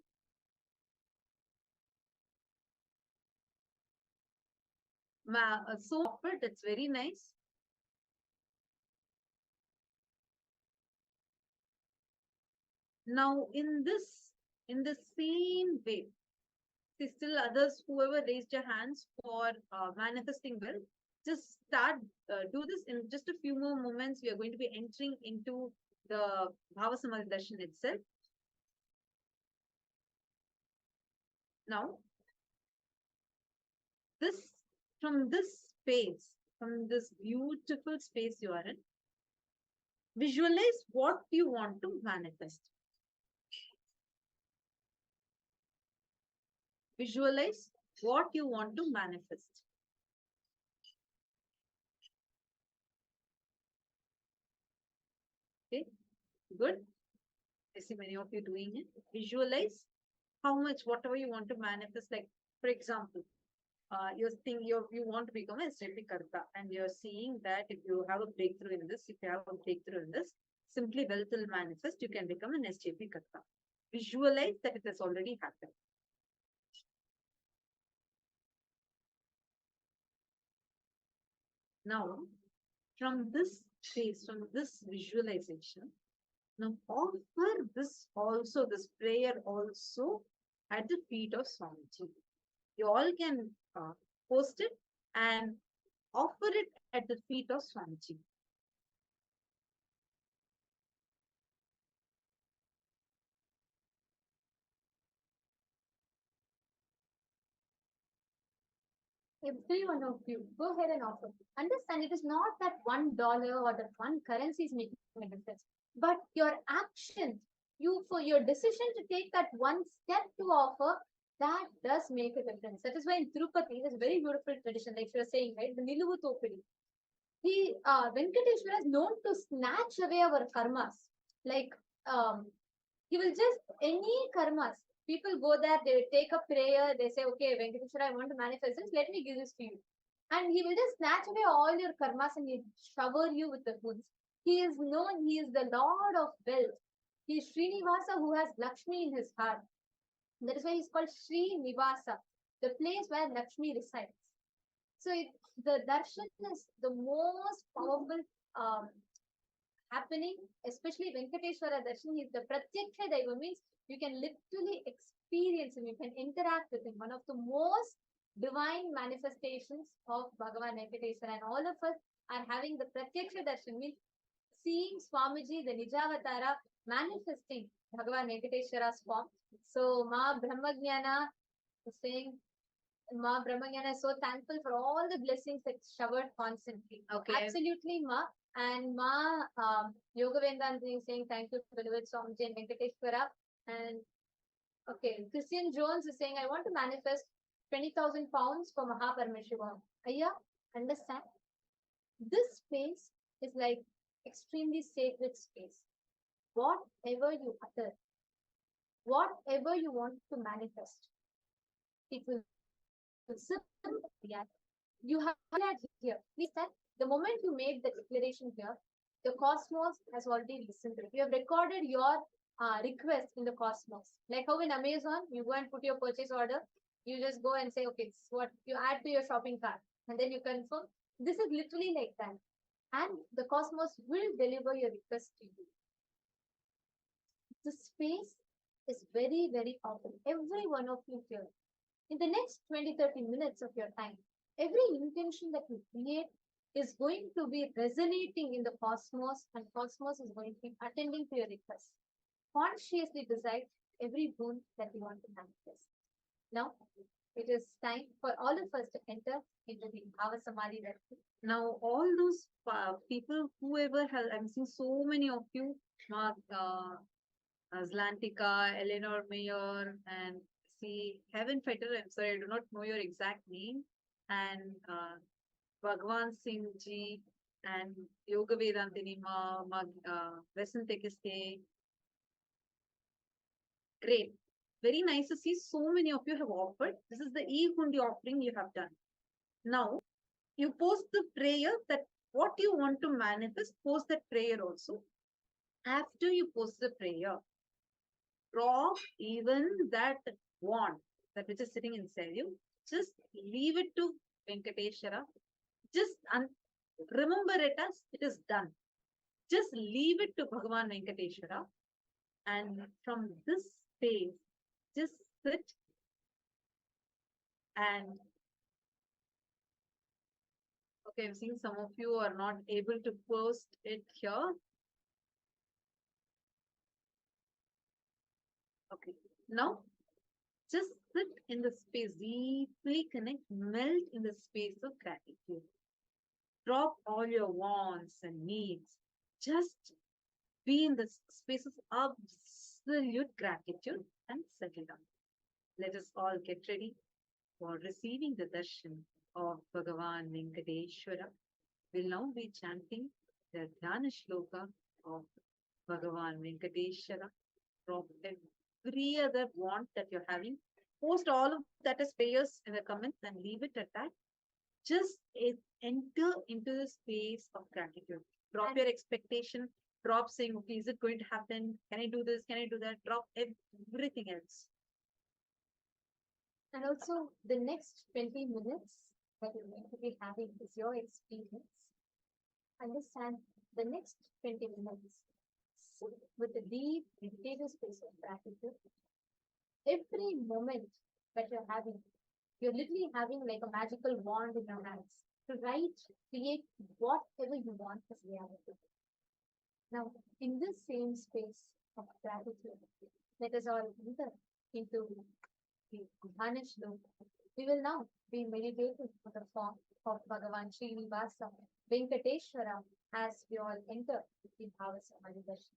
So offered, that's very nice. Now, in the same way, see, still others, whoever raised your hands for manifesting wealth, just start, do this in just a few more moments. We are going to be entering into the Bhava Samadhi Darshan itself. Now, from this space, from this beautiful space you are in, visualize what you want to manifest. Visualize what you want to manifest. Okay, good. I see many of you doing it. Visualize how much, whatever you want to manifest. Like, for example, you want to become a Srikarta, and you're seeing that if you have a breakthrough in this, if you have a breakthrough in this, simply wealth will manifest. You can become an SJP Karta. Visualize that it has already happened. Now, from this space, from this visualization, now offer this prayer also at the feet of Swamiji. You all can post it and offer it at the feet of Swamiji. Every one of you, go ahead and offer. Understand it is not that $1 or that one currency is making a difference, but your actions, for your decision to take that one step to offer, that does make a difference. That is why in Tirupati, there's a very beautiful tradition, like you were saying, right? The Niluvu Topidi. Venkateshwara is known to snatch away our karmas. Like, he will just, any karmas, people go there, they take a prayer, they say, okay, Venkateshwara, I want to manifest this, let me give this to you. And he will just snatch away all your karmas and he shower you with the goods. He is known, he is the Lord of wealth. He is Srinivasa who has Lakshmi in his heart. That is why he's called Srinivasa, the place where Lakshmi resides. So the darshan is the most powerful happening, especially Venkateshwara darshan. He's the pratyaksha daiva, means you can literally experience him, you can interact with him. One of the most divine manifestations of Bhagavan Venkateshwara, and all of us are having the pratyaksha darshan, means seeing Swamiji, the Nijavatara, manifesting Bhagavan Venkateshwara's form. So Ma Brahmajnana is saying, Ma Brahmanyana is so thankful for all the blessings that showered constantly. Okay. Absolutely, Ma. And Ma Yoga Vedanti is saying thank you to Beloved Swamiji and Venkateshwara. And okay, Christian Jones is saying, I want to manifest 20,000 pounds for Paramashivam. Ayya, understand? This space is like extremely sacred space. Whatever you utter, whatever you want to manifest, it will you have declared here. Please that the moment you made the declaration here, the cosmos has already listened to it. You have recorded your request in the cosmos. Like how in Amazon, you go and put your purchase order, you just go and say, okay, this is what you add to your shopping cart, and then you confirm. This is literally like that. And the cosmos will deliver your request to you. The space is very, very powerful. Every one of you here, in the next 20-30 minutes of your time, every intention that you create is going to be resonating in the cosmos, and cosmos is going to be attending to your request. Consciously decide every boon that you want to manifest. Now, it is time for all of us to enter into the Bhava Samadhi. Now, all those people, whoever has, I'm seeing so many of you, Mark, Zlantika, Eleanor Mayer, and see Heaven Fighter. I'm sorry, I do not know your exact name. And Bhagwan Singh ji and Yoga Vedantini Ma, Vesantekiste. Great. Very nice to see so many of you have offered. This is the E-Hundi offering you have done. Now, you post the prayer that what you want to manifest, post that prayer also. After you post the prayer, drop even that wand, that which is sitting inside you. Just leave it to Venkateshwara. Just remember it as it is done. Just leave it to Bhagavan Venkateshwara. And from this space, just sit and okay, I'm seeing some of you are not able to post it here. Okay, now just sit in the space, deeply connect, melt in the space of gratitude. Drop all your wants and needs. Just be in the space of absolute gratitude and settle down. Let us all get ready for receiving the darshan of Bhagavan Venkateshwara. We'll now be chanting the Dhyana Shloka of Bhagavan Venkateshwara, prophet every other want that you're having. Post all of that as prayers in the comments and leave it at that. Just enter into the space of gratitude. Drop your expectation. Drop saying, okay, is it going to happen? Can I do this? Can I do that? Drop everything else. And also, the next 20 minutes that you're going to be having is your experience. Understand the next 20 minutes. Sit with a deep meditative space of gratitude. Every moment that you're literally having like a magical wand in your hands to write, create whatever you want as reality. Now, in this same space of gratitude, let us all enter into the Dhyanish loop. We will now be meditating on the form of Bhagavan Srinivasa Venkateshwara as we all enter the Bhava Samadhi Darshan.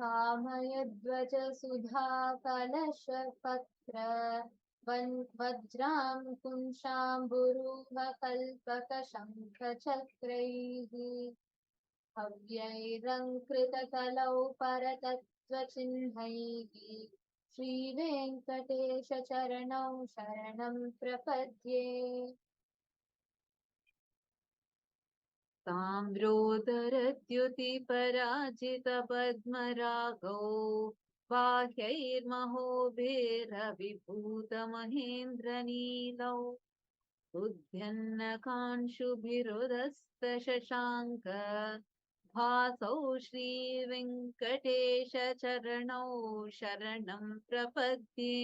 कामयध्वज सुधा कलश पत्र वज्रां कुंशाम्बुरूह कल्पक शंख चक्रैः अव्यैरङ्कृतकलौ परतत्त्वचिह्नैः श्रीवेङ्कटेश चरणौ शरणं प्रपद्ये ताम्रोदरद्युतिपराजितपद्मरागौ बाह्यैर्महोभिरविभूतमहेन्द्रनीलौ उद्यन्नकांशुभिरुदस्तशशाङ्क भासौ श्रीवेङ्कटेशचरणौ शरणं प्रपद्ये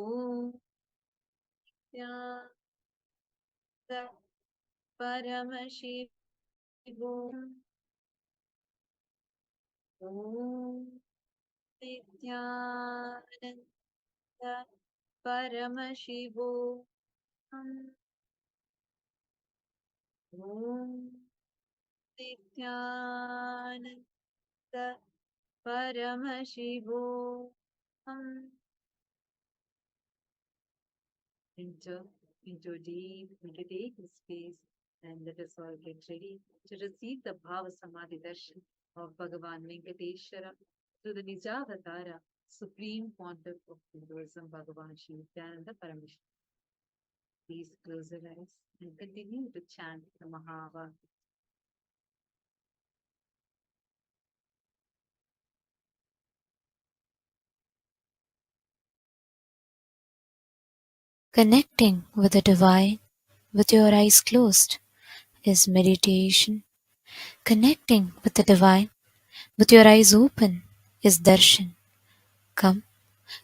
ॐ परमशिवम् ॐ नित्यानन्द परमशिवो ॐ Nityanand परमशिवो enter into a deep meditative space and let us all get ready to receive the Bhava Samadhi Darshan of Bhagavan Venkateshwara through the Nijavatara, Supreme Pontiff of Hinduism, Bhagavan Shri Nithyananda Paramashivam. Please close your eyes and continue to chant the Mahava. Connecting with the divine with your eyes closed is meditation. Connecting with the divine with your eyes open is darshan. Come,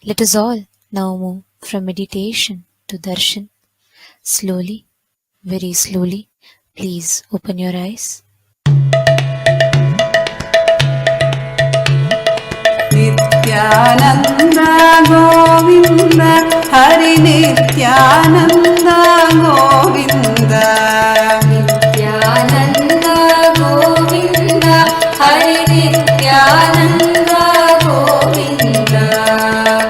let us all now move from meditation to darshan. Slowly, very slowly, please open your eyes. Nithyananda Govinda Hari Nithyananda Govinda Nithyananda Govinda Hari Nithyananda Govinda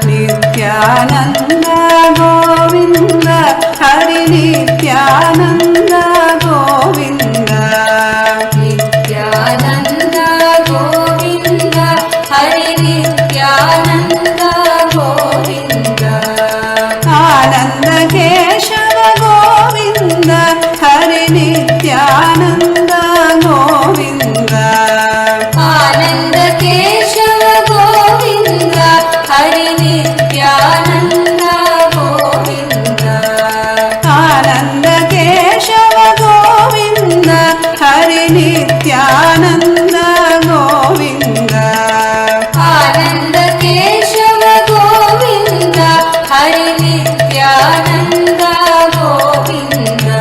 Nithyananda Govinda Hari Nithyananda Govinda Nithyananda Govinda Hari Nithyananda Govinda Ananda Keshava Govinda Hari Nithyananda Govinda Ananda Keshava Govinda Hari Nithyananda Govinda Ananda Keshava Govinda Hari Nithyananda Govinda Ananda Keshava Govinda Hari Nithyananda Govinda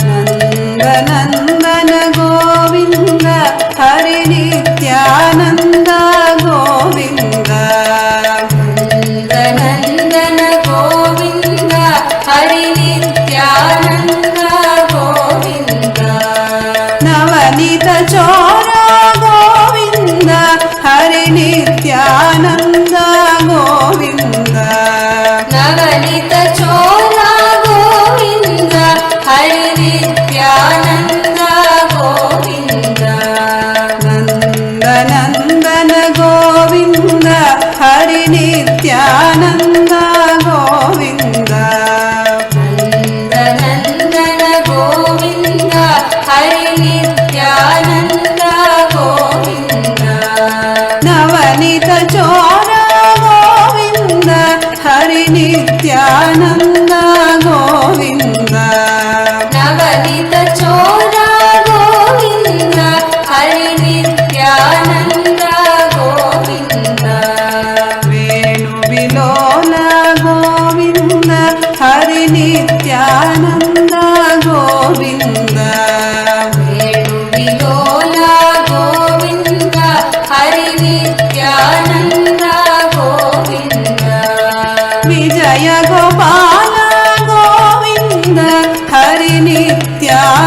Nanda Nandana Govinda Hari Nithyananda Govinda Nanda Nandana Govinda Hari Nithyananda Govinda Navanita Chora Govinda Hari Nithyananda Govinda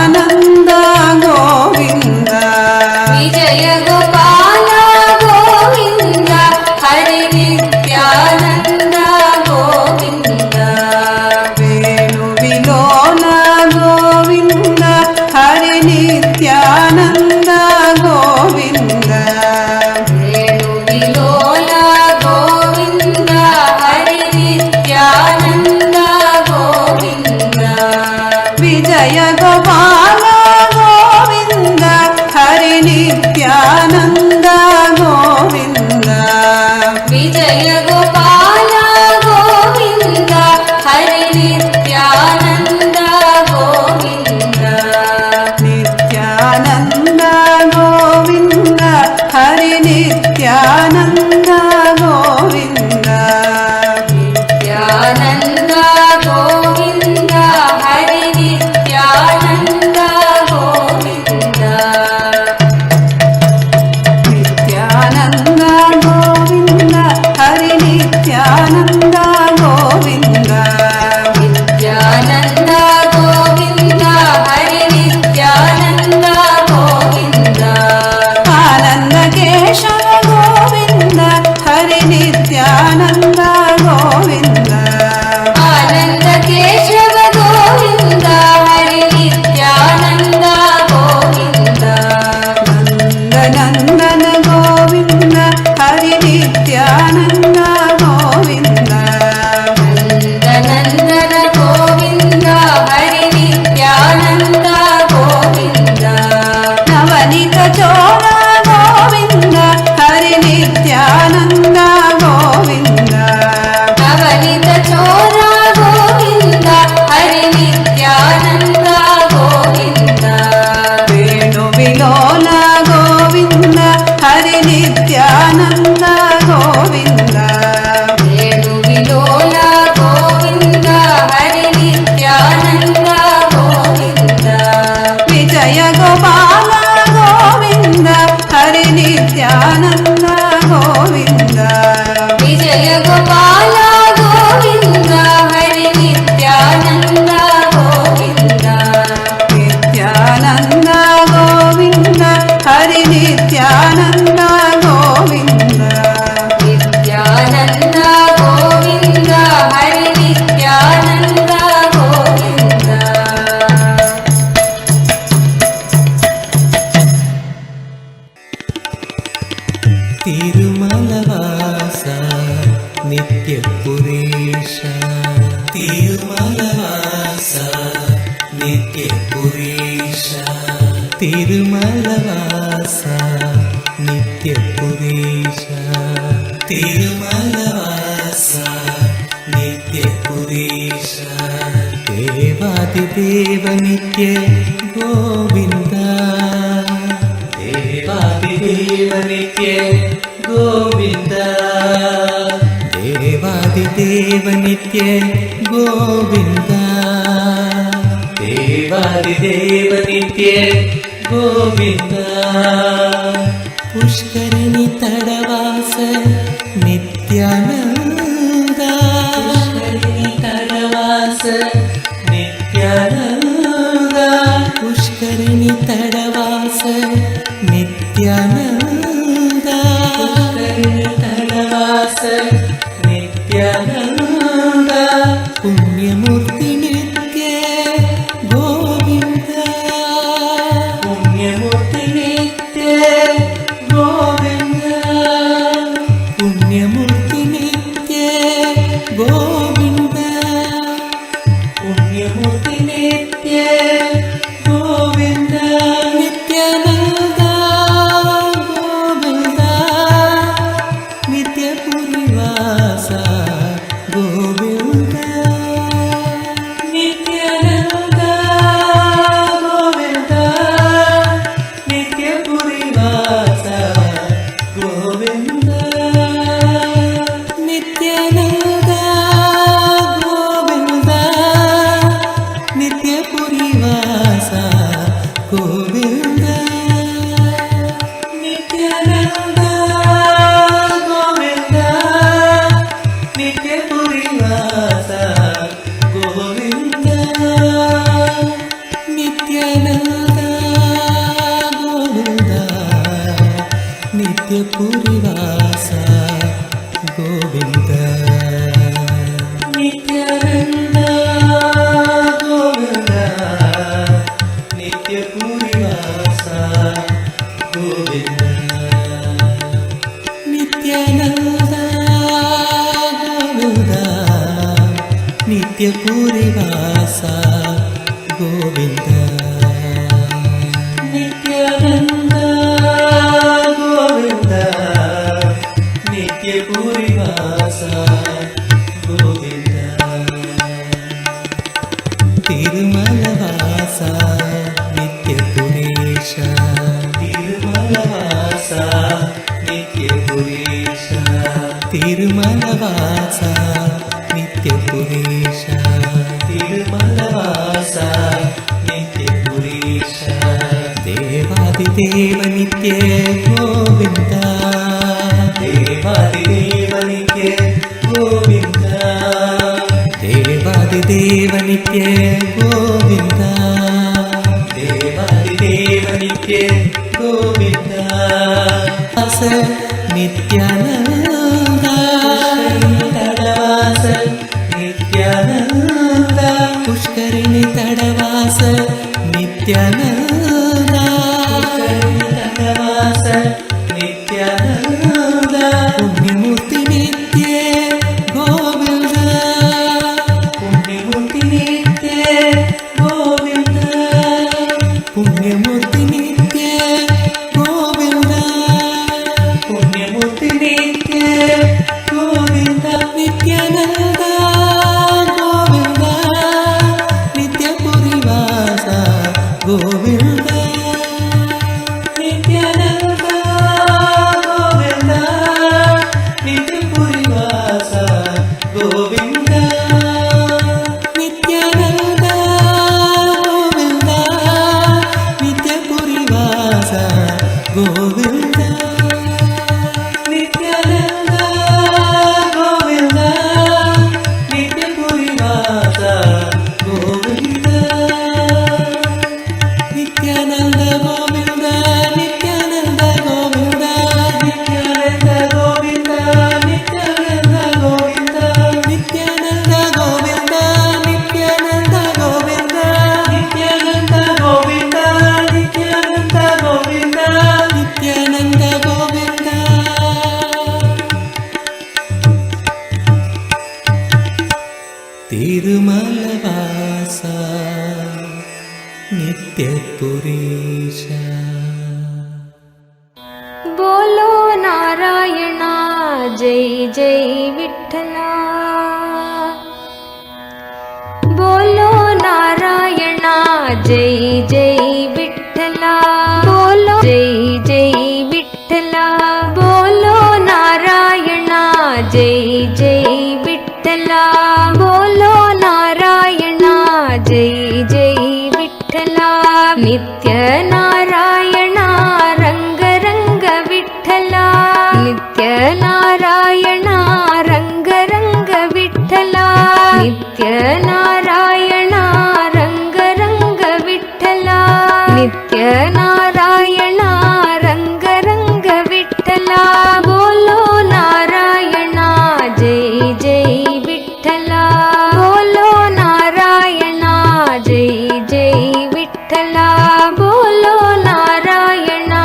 Nityananda Govinda విజయ గోపాల గోవింద హరి నిత్యానంద గోవింద వేణు విలోల గోవింద హరి నిత్యానంద గోవింద వేణు విలోల గోవింద హరి నిత్యానంద గోవింద విజయ గోపాల గోవింద హరి నిత్యానంద గోవింద విజయ గోపాల గోవింద హరి నిత్యానంద గోవింద నిత్యానంద గోవింద హరి నిత్యానంద గోవింద నిత్యానంద గోవింద హరి నిత్యానంద గోవింద నిత్యానంద గోవింద హరి నిత్యానంద గోవింద నిత్యానంద గోవింద హరి నిత్యానంద గోవింద ఆనంద కేశవ గోవింద హరి నిత్యానంద గోవింద ఆనంద కేశవ గోవింద హరి నిత్యానంద గోవింద నందనందన గోవింద హరి నిత్యానంద గోవింద నందనందన గోవింద హరి నిత్యానంద గోవింద నవనీత చోర గోవింద హరి నిత్యానంద గోవింద నవనీత చోర గోవింద హరి నిత్యానంద గోవింద వేణు విలోల గోవింద హరి నిత్యానంద గోవింద వేణు విలోల గోవింద హరి నిత్యానంద గోవింద విజయ గోపాల గోవింద హరి నిత్యానంద గోవింద విజయ గోపాల గోవింద హరి నిత్యానంద గోవింద నిత్యానంద గోవింద హరి నిత్యానంద గోవింద నిత్యానంద గోవింద హరి నిత్యానంద గోవింద తిరుమలవాస నిత్య పురేష తిరుమలవాస నిత్య పురేష తిరుమలవాస నిత్య పురేష తిరుమలవాస నిత్య పురేష దేవాదిదేవ నిత్య గోవింద దేవాదిదేవ నిత్య గోవింద దేవాదిదేవ నిత్య గోవింద దేవాదిదేవ నిత్య గోవింద పుష్కరిణి తడవాస నిత్యానంద పుష్కరిణి తడవాస నిత్యానంద పుష్కరిణి తడవాస నిత్యానంద పుష్కరిణి తడవాస నిత్యానంద పుణ్యమూర్తి నిత్య గోవింద పుణ్యమూర్తి నిత్య గోవింద పుణ్యమూర్తి నిత్య గోవింద పుణ్యమూర్తి నిత్య గోవింద నిత్యానంద नित्यपुरिवासा गोविन्द नित्यानन्द गोविन्द नित्यपुरिवासा गोविन्द नित्यानन्द गोविन्द नित्यपुरिवासा गोविन्द तिरुमलवासा नित्यपुरेश तिरुमलवासा नित्यपुरेश तिरुमलवासा नित्यपुरेश तिरुमलवासा नित्यपुरेश देवादिदेव नित्य गोविन्द देवादिदेव नित्य गोविन्द देवादिदेव नित्य गोविन्द देवादिदेव नित्य गोविन्द वास नित्यानन्द तडवास नित्यानन्द पुष्करिणि तडवास नित्यानन्द पुष्करिणि तडवास नित्यानन्द पुण्यमूर्ति नित्य गोविन्द पुण्यमूर्ति नित्य गोविन्द पुण्यमूर्ति नित्य गोविन्द पुण्यमूर्ति नित्य गोविन्द नित्यानन्द गोविन्द नित्यपुरिवास गोविन्द नित्यानन्द गोविन्द नित्यपुरिवास गोविन्द नित्यानन्द गोविन्द नित्यपुरिवास गोविन्द नित्यानन्द गोविन्द नित्यपुरिवास गोविन्द नित्यानन्द गोविन्द नित्यानन्द गोविन्द नित्यानन्द गोविन्द नित्यानन्द गोविन्द नित्यानन्द गोविन्द नित्यानन्द गोविन्द नित्यानन्द गोविन्द नित्यानन्द गोविन्द नित्यानन्द गोविन्द तिरुमलवासा नित्यपुरेश बोलो नारायणा जय जय विठ्ठला बोलो नारायणा जय जय विठ्ठला बोलो जय जय विठ्ठला बोलो नारायणा जय जय विठ्ठला बोलो नारायणा जय जय विठ्ठला नित्य नारायणा रंग रंग विठ्ठला नित्य नारायणा रंग रंग विठ्ठला नित्य नारायणा रंग रंग विठ्ठला नित्य नारायणा रंग रंग विठ्ठला बोलो नारायणा जय जय विठ्ठला बोलो नारायणा जय जय विठ्ठला बोलो नारायणा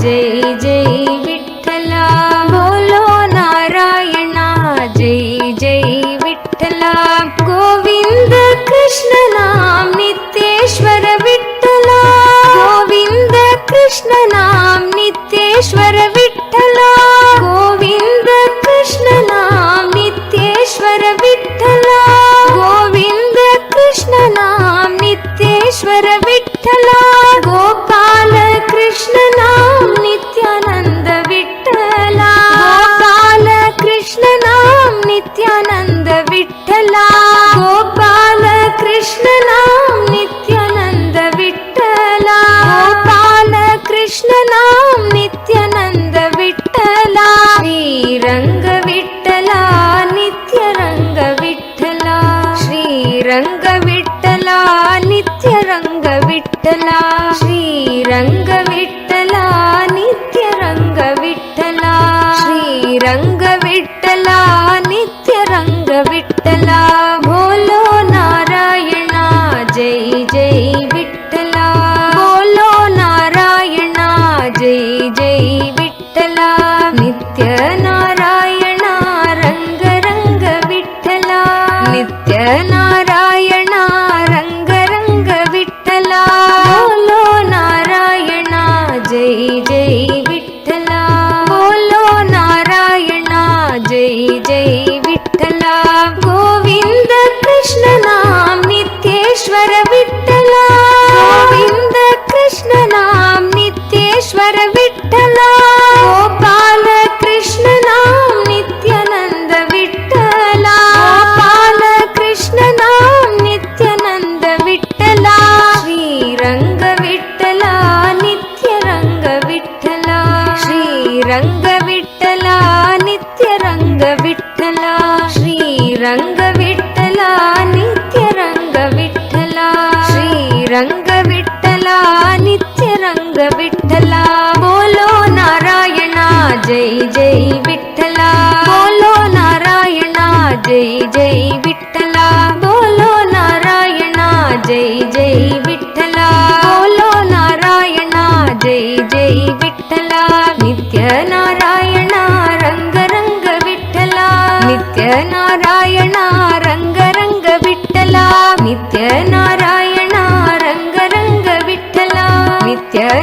जय जय विठ्ठला बोलो नारायणा जय जय विठ्ठला गोविंद कृष्ण नाम नित्येश्वर विठ्ठला गोविंद कृष्ण नाम नित्येश्वर विठ्ठला गोविंद कृष्ण नाम नित्येश्वर विठ्ठला गोविंद कृष्ण नाम नित्येश्वर विठ्ठला गोपाल कृष्ण नाम नित्यानंद विठ्ठला गोपाल कृष्ण नाम नित्यानंद विठ्ठला गोपाल कृष्ण नाम नित्यानंद विठ्ठला गोपाल कृष्ण नाम नित्यानंद विठ्ठला श्रीरंग विठ्ठला नित्य रंग विठ्ठला श्रीरंग विठ्ठला नित्य रंग विठ्ठला श्रीरंग विठ्ठला नित्य रंग विठ्ठला श्रीरंग विठ्ठला नित्य रंग विठ्ठला बोलो नारायणा जय जय विठ्ठला बोलो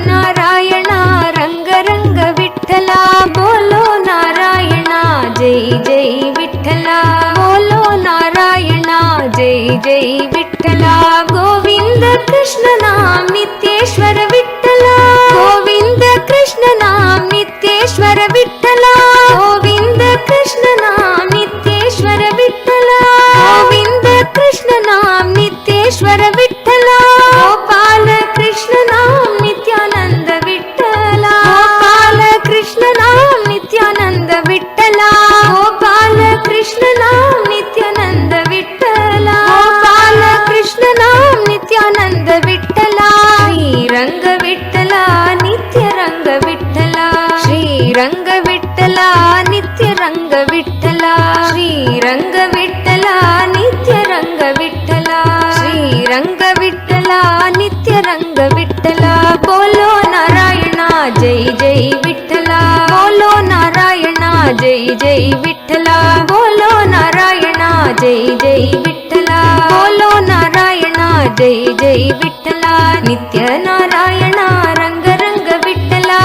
नारायणा रंग रंग विठ्ठला बोलो नारायणा जय जय विठ्ठला बोलो नारायणा जय जय विठ्ठला गोविंद कृष्ण नाम नित्येश्वर विठ्ठला गोविंद कृष्ण नाम नित्येश्वर विठ्ठला गोविंद कृष्ण नाम नित्येश्वर विठ्ठला गोविंद कृष्ण नाम नित्येश्वर विठ्ठला गोपाल कृष्ण नाम नित्यानंद विठ्ठला गोपाल कृष्ण नाम नित्यानंद विठ्ठला गोपाल कृष्ण नाम नित्यानंद विठ्ठला गोपाल कृष्ण नाम नित्यानंद विठ्ठला श्रीरंग विठ्ठला नित्य रंग विठ्ठला श्रीरंग विठ्ठला नित्य रंग विठ्ठला श्रीरंग विठ्ठला नित्य रंग विठ्ठला श्रीरंग विठ्ठला नित्य रंग विठ्ठला बोलो नारायणा जय जय विठ्ठला बोलो नारायणा जय जय विठ्ठला बोलो नारायणा जय जय विठ्ठला बोलो नारायणा जय जय विठ्ठला नित्य नारायणा रंग रंग विठ्ठला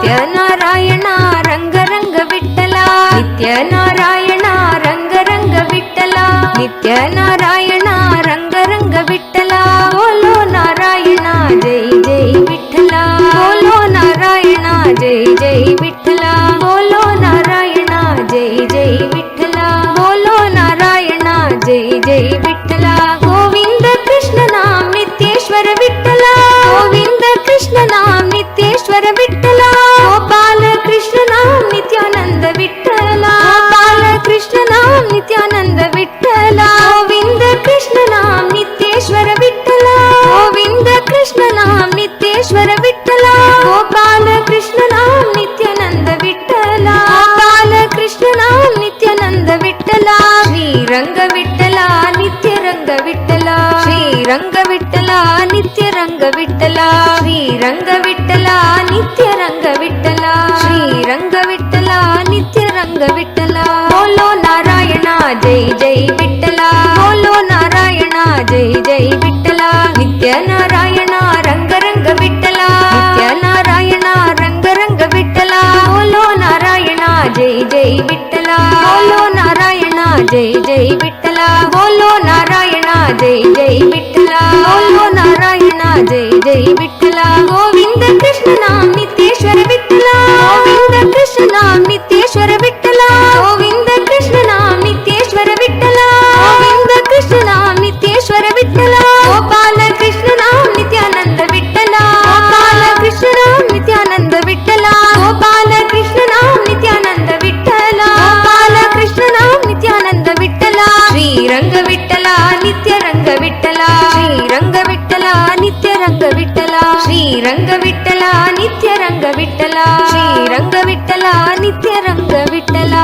नित्य नारायणा रंग रंग विठ्ठला नित्य नारायणा रंग रंग विठ्ठला नित्य नारायणा रंग रंग विठ्ठला बोलो नारायणा जय जय विठ्ठला बोलो नारायणा जय जय विठ्ठला बोलो नारायणा जय जय विठ्ठला बोलो नारायणा जय जय विठ्ठला गोविंद कृष्ण नाम नित्येश्वर विठ्ठला गोविंद कृष्ण नाम नित्येश्वर विठ्ठला गोपाल कृष्ण नाम नित्यानंद विठ्ठला गोपाल कृष्ण नाम नित्यानंद विठ्ठला गोविंद कृष्ण नाम नित्येश्वर विठ्ठला गोविंद कृष्ण नाम नित्येश्वर विठ्ठला गोपाल कृष्ण नाम नित्यानंद विठ्ठला गोपाल कृष्ण नाम नित्यानंद विठ्ठला श्रीरंग विठ्ठला नित्य रंग विठ्ठला श्रीरंग विठ्ठला नित्य रंग विठ्ठला श्रीरंग विठ्ठला नित्य रंग विठ्ठला श्रीरंग विठ्ठला नित्य रंग विठ्ठला बोलो नारायणा जय जय विठ्ठला बोलो नारायणा जय जय विठ्ठला नित्य नारायणा रंग रंग विठ्ठला नित्य नारायणा रंग रंग विठ्ठला बोलो नारायणा जय जय विठ्ठला बोलो नारायणा जय जय विठ्ठला बोलो नारायणा जय जय विठ्ठला बोलो नारायणा जय जय विठ्ठला गोविंद कृष्ण नाम नित्येश्वर विठ्ठला गोविंद कृष्ण नाम नित्येश्वर विठ्ठला गोविंद कृष्ण नाम नित्येश्वर विठ्ठला गोविंद कृष्ण नाम नित्येश्वर विठ्ठला गोपाल कृष्ण नाम नित्यानंद विठ्ठला गोपाल कृष्ण नाम नित्यानंद विठ्ठला गोपाल कृष्ण नाम नित्यानंद विठ्ठला गोपाल कृष्ण नाम नित्यानंद विठ्ठला श्रीरंग विठ्ठला नित्य रंग विठ्ठला श्रीरंग विठ्ठला नित्य रंग विठ्ठला श्रीरंग विठ्ठला नित्य रंग विठ्ठला श्रीरंग विठ्ठला नित्य रंग विठ्ठला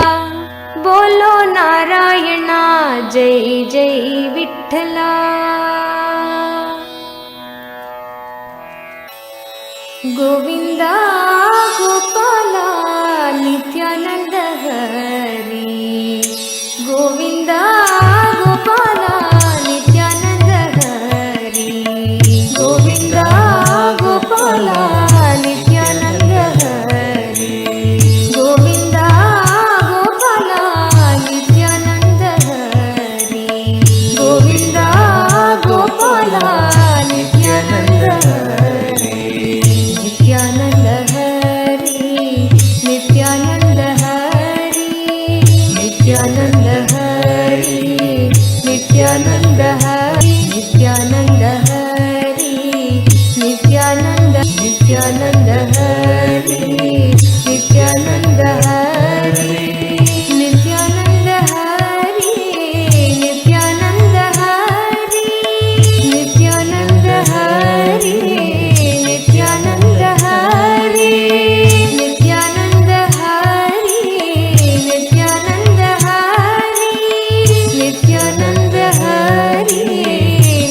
बोलो नारायणा जय जय विठ्ठला गोविंदा गोपाला नित्यानंद हरी गोविंदा गोपाला नित्यानंद हरी गोविंदा गोपाला नित्यानंद हरी गोविंदा गोपाला नित्यानंद हरी गोविंदा गोपाला नित्यानंद हरी नित्यानंद हरी नित्यानंद हरी नित्यानंद हरी नित्यानंद हरी नित्यानंद हरी नित्यानंद नित्यानंद हरी नित्यानंद हरी नित्यानंद हरी नित्यानंद हरी नित्यानंद हरी नित्यानंद हरी नित्यानंद हरी नित्यानंद हरी नित्यानंद हरी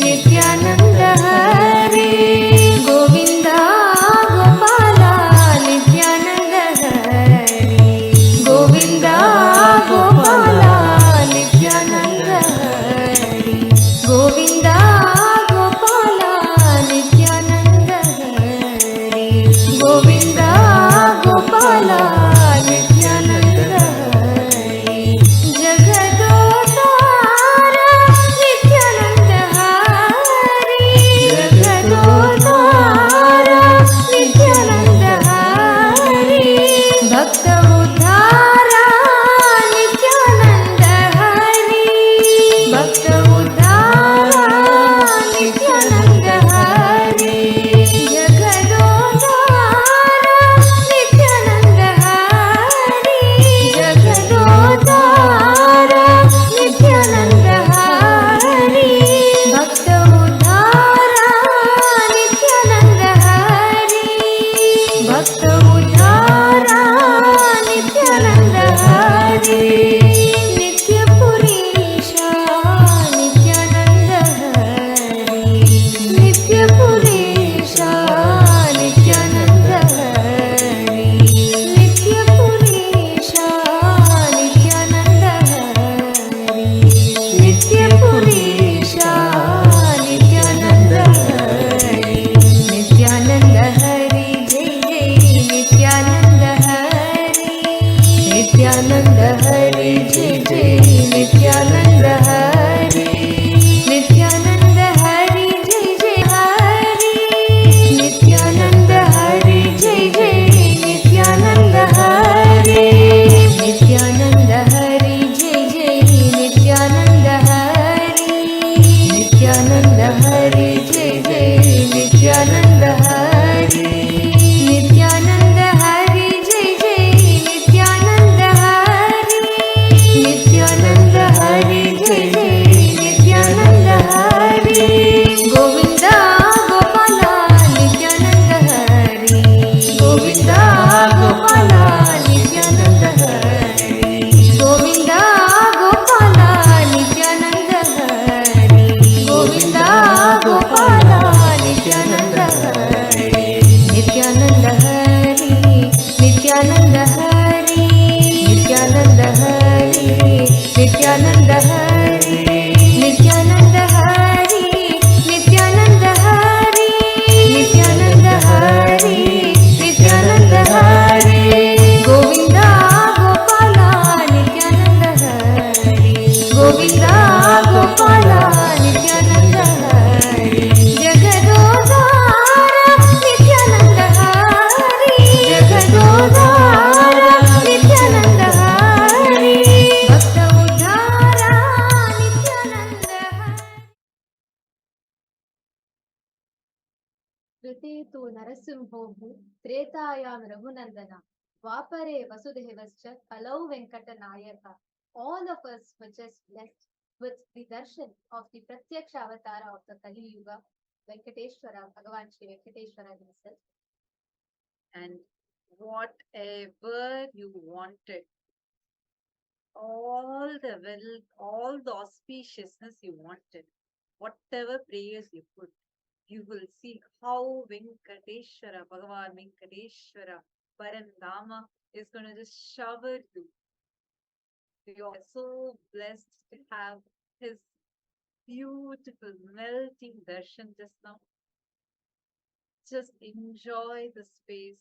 नित्यानंद हरी Govinda Gopala tu Narasimhohu, Tretayam Raghunandana, Vapare Vasudevascha, Kalau Venkata Nayaka. All of us were just blessed with the darshan of the Pratyaksha Avatara of the Kali Yuga, Venkateshwara, Bhagavan Shri Venkateshwara himself. And whatever you wanted, all the wealth, all the auspiciousness you wanted, whatever prayers you put, you will see how Venkateshwara, Bhagavan Venkateshwara, Parandama is going to just shower you. You are so blessed to have his beautiful melting darshan just now. Just enjoy the space.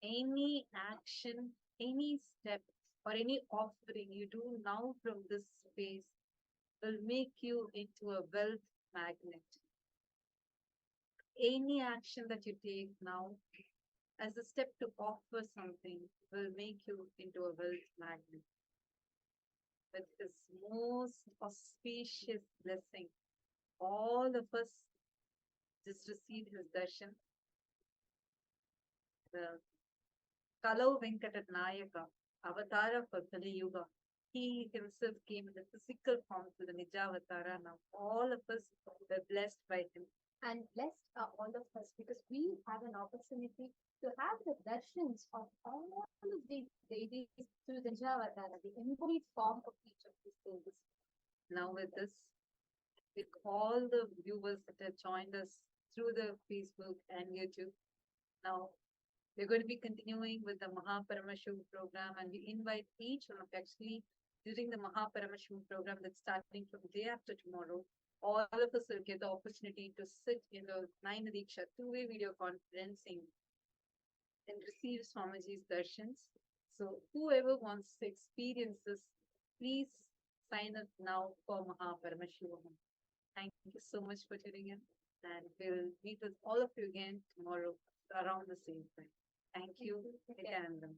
Any action, any step, or any offering you do now from this space will make you into a wealth magnet. Any action that you take now as a step to offer something will make you into a wealth magnet. With his most auspicious blessing, all of us just received his darshan. The Kalau Venkatnayaka, Avatara for Kali Yuga. He himself came in the physical form to the Nijavatara. Now all of us were blessed by him. And blessed are all of us because we have an opportunity to have the darshans of all of these deities through the Nijavatara, the embodied form of each of these deities. Now with this, with all the viewers that have joined us through the Facebook and YouTube, now we're going to be continuing with the Mahaparamashivam program, and we invite each one of you actually during the Mahaparamashivam program that's starting from day after tomorrow. All of us will get the opportunity to sit in the Nine Diksha two-way video conferencing and receive Swamiji's darshans. So whoever wants to experience this, please sign up now for Mahaparamashivam. Thank you so much for tuning in, and we'll meet with all of you again tomorrow around the same time. Thank you, Nithyananda.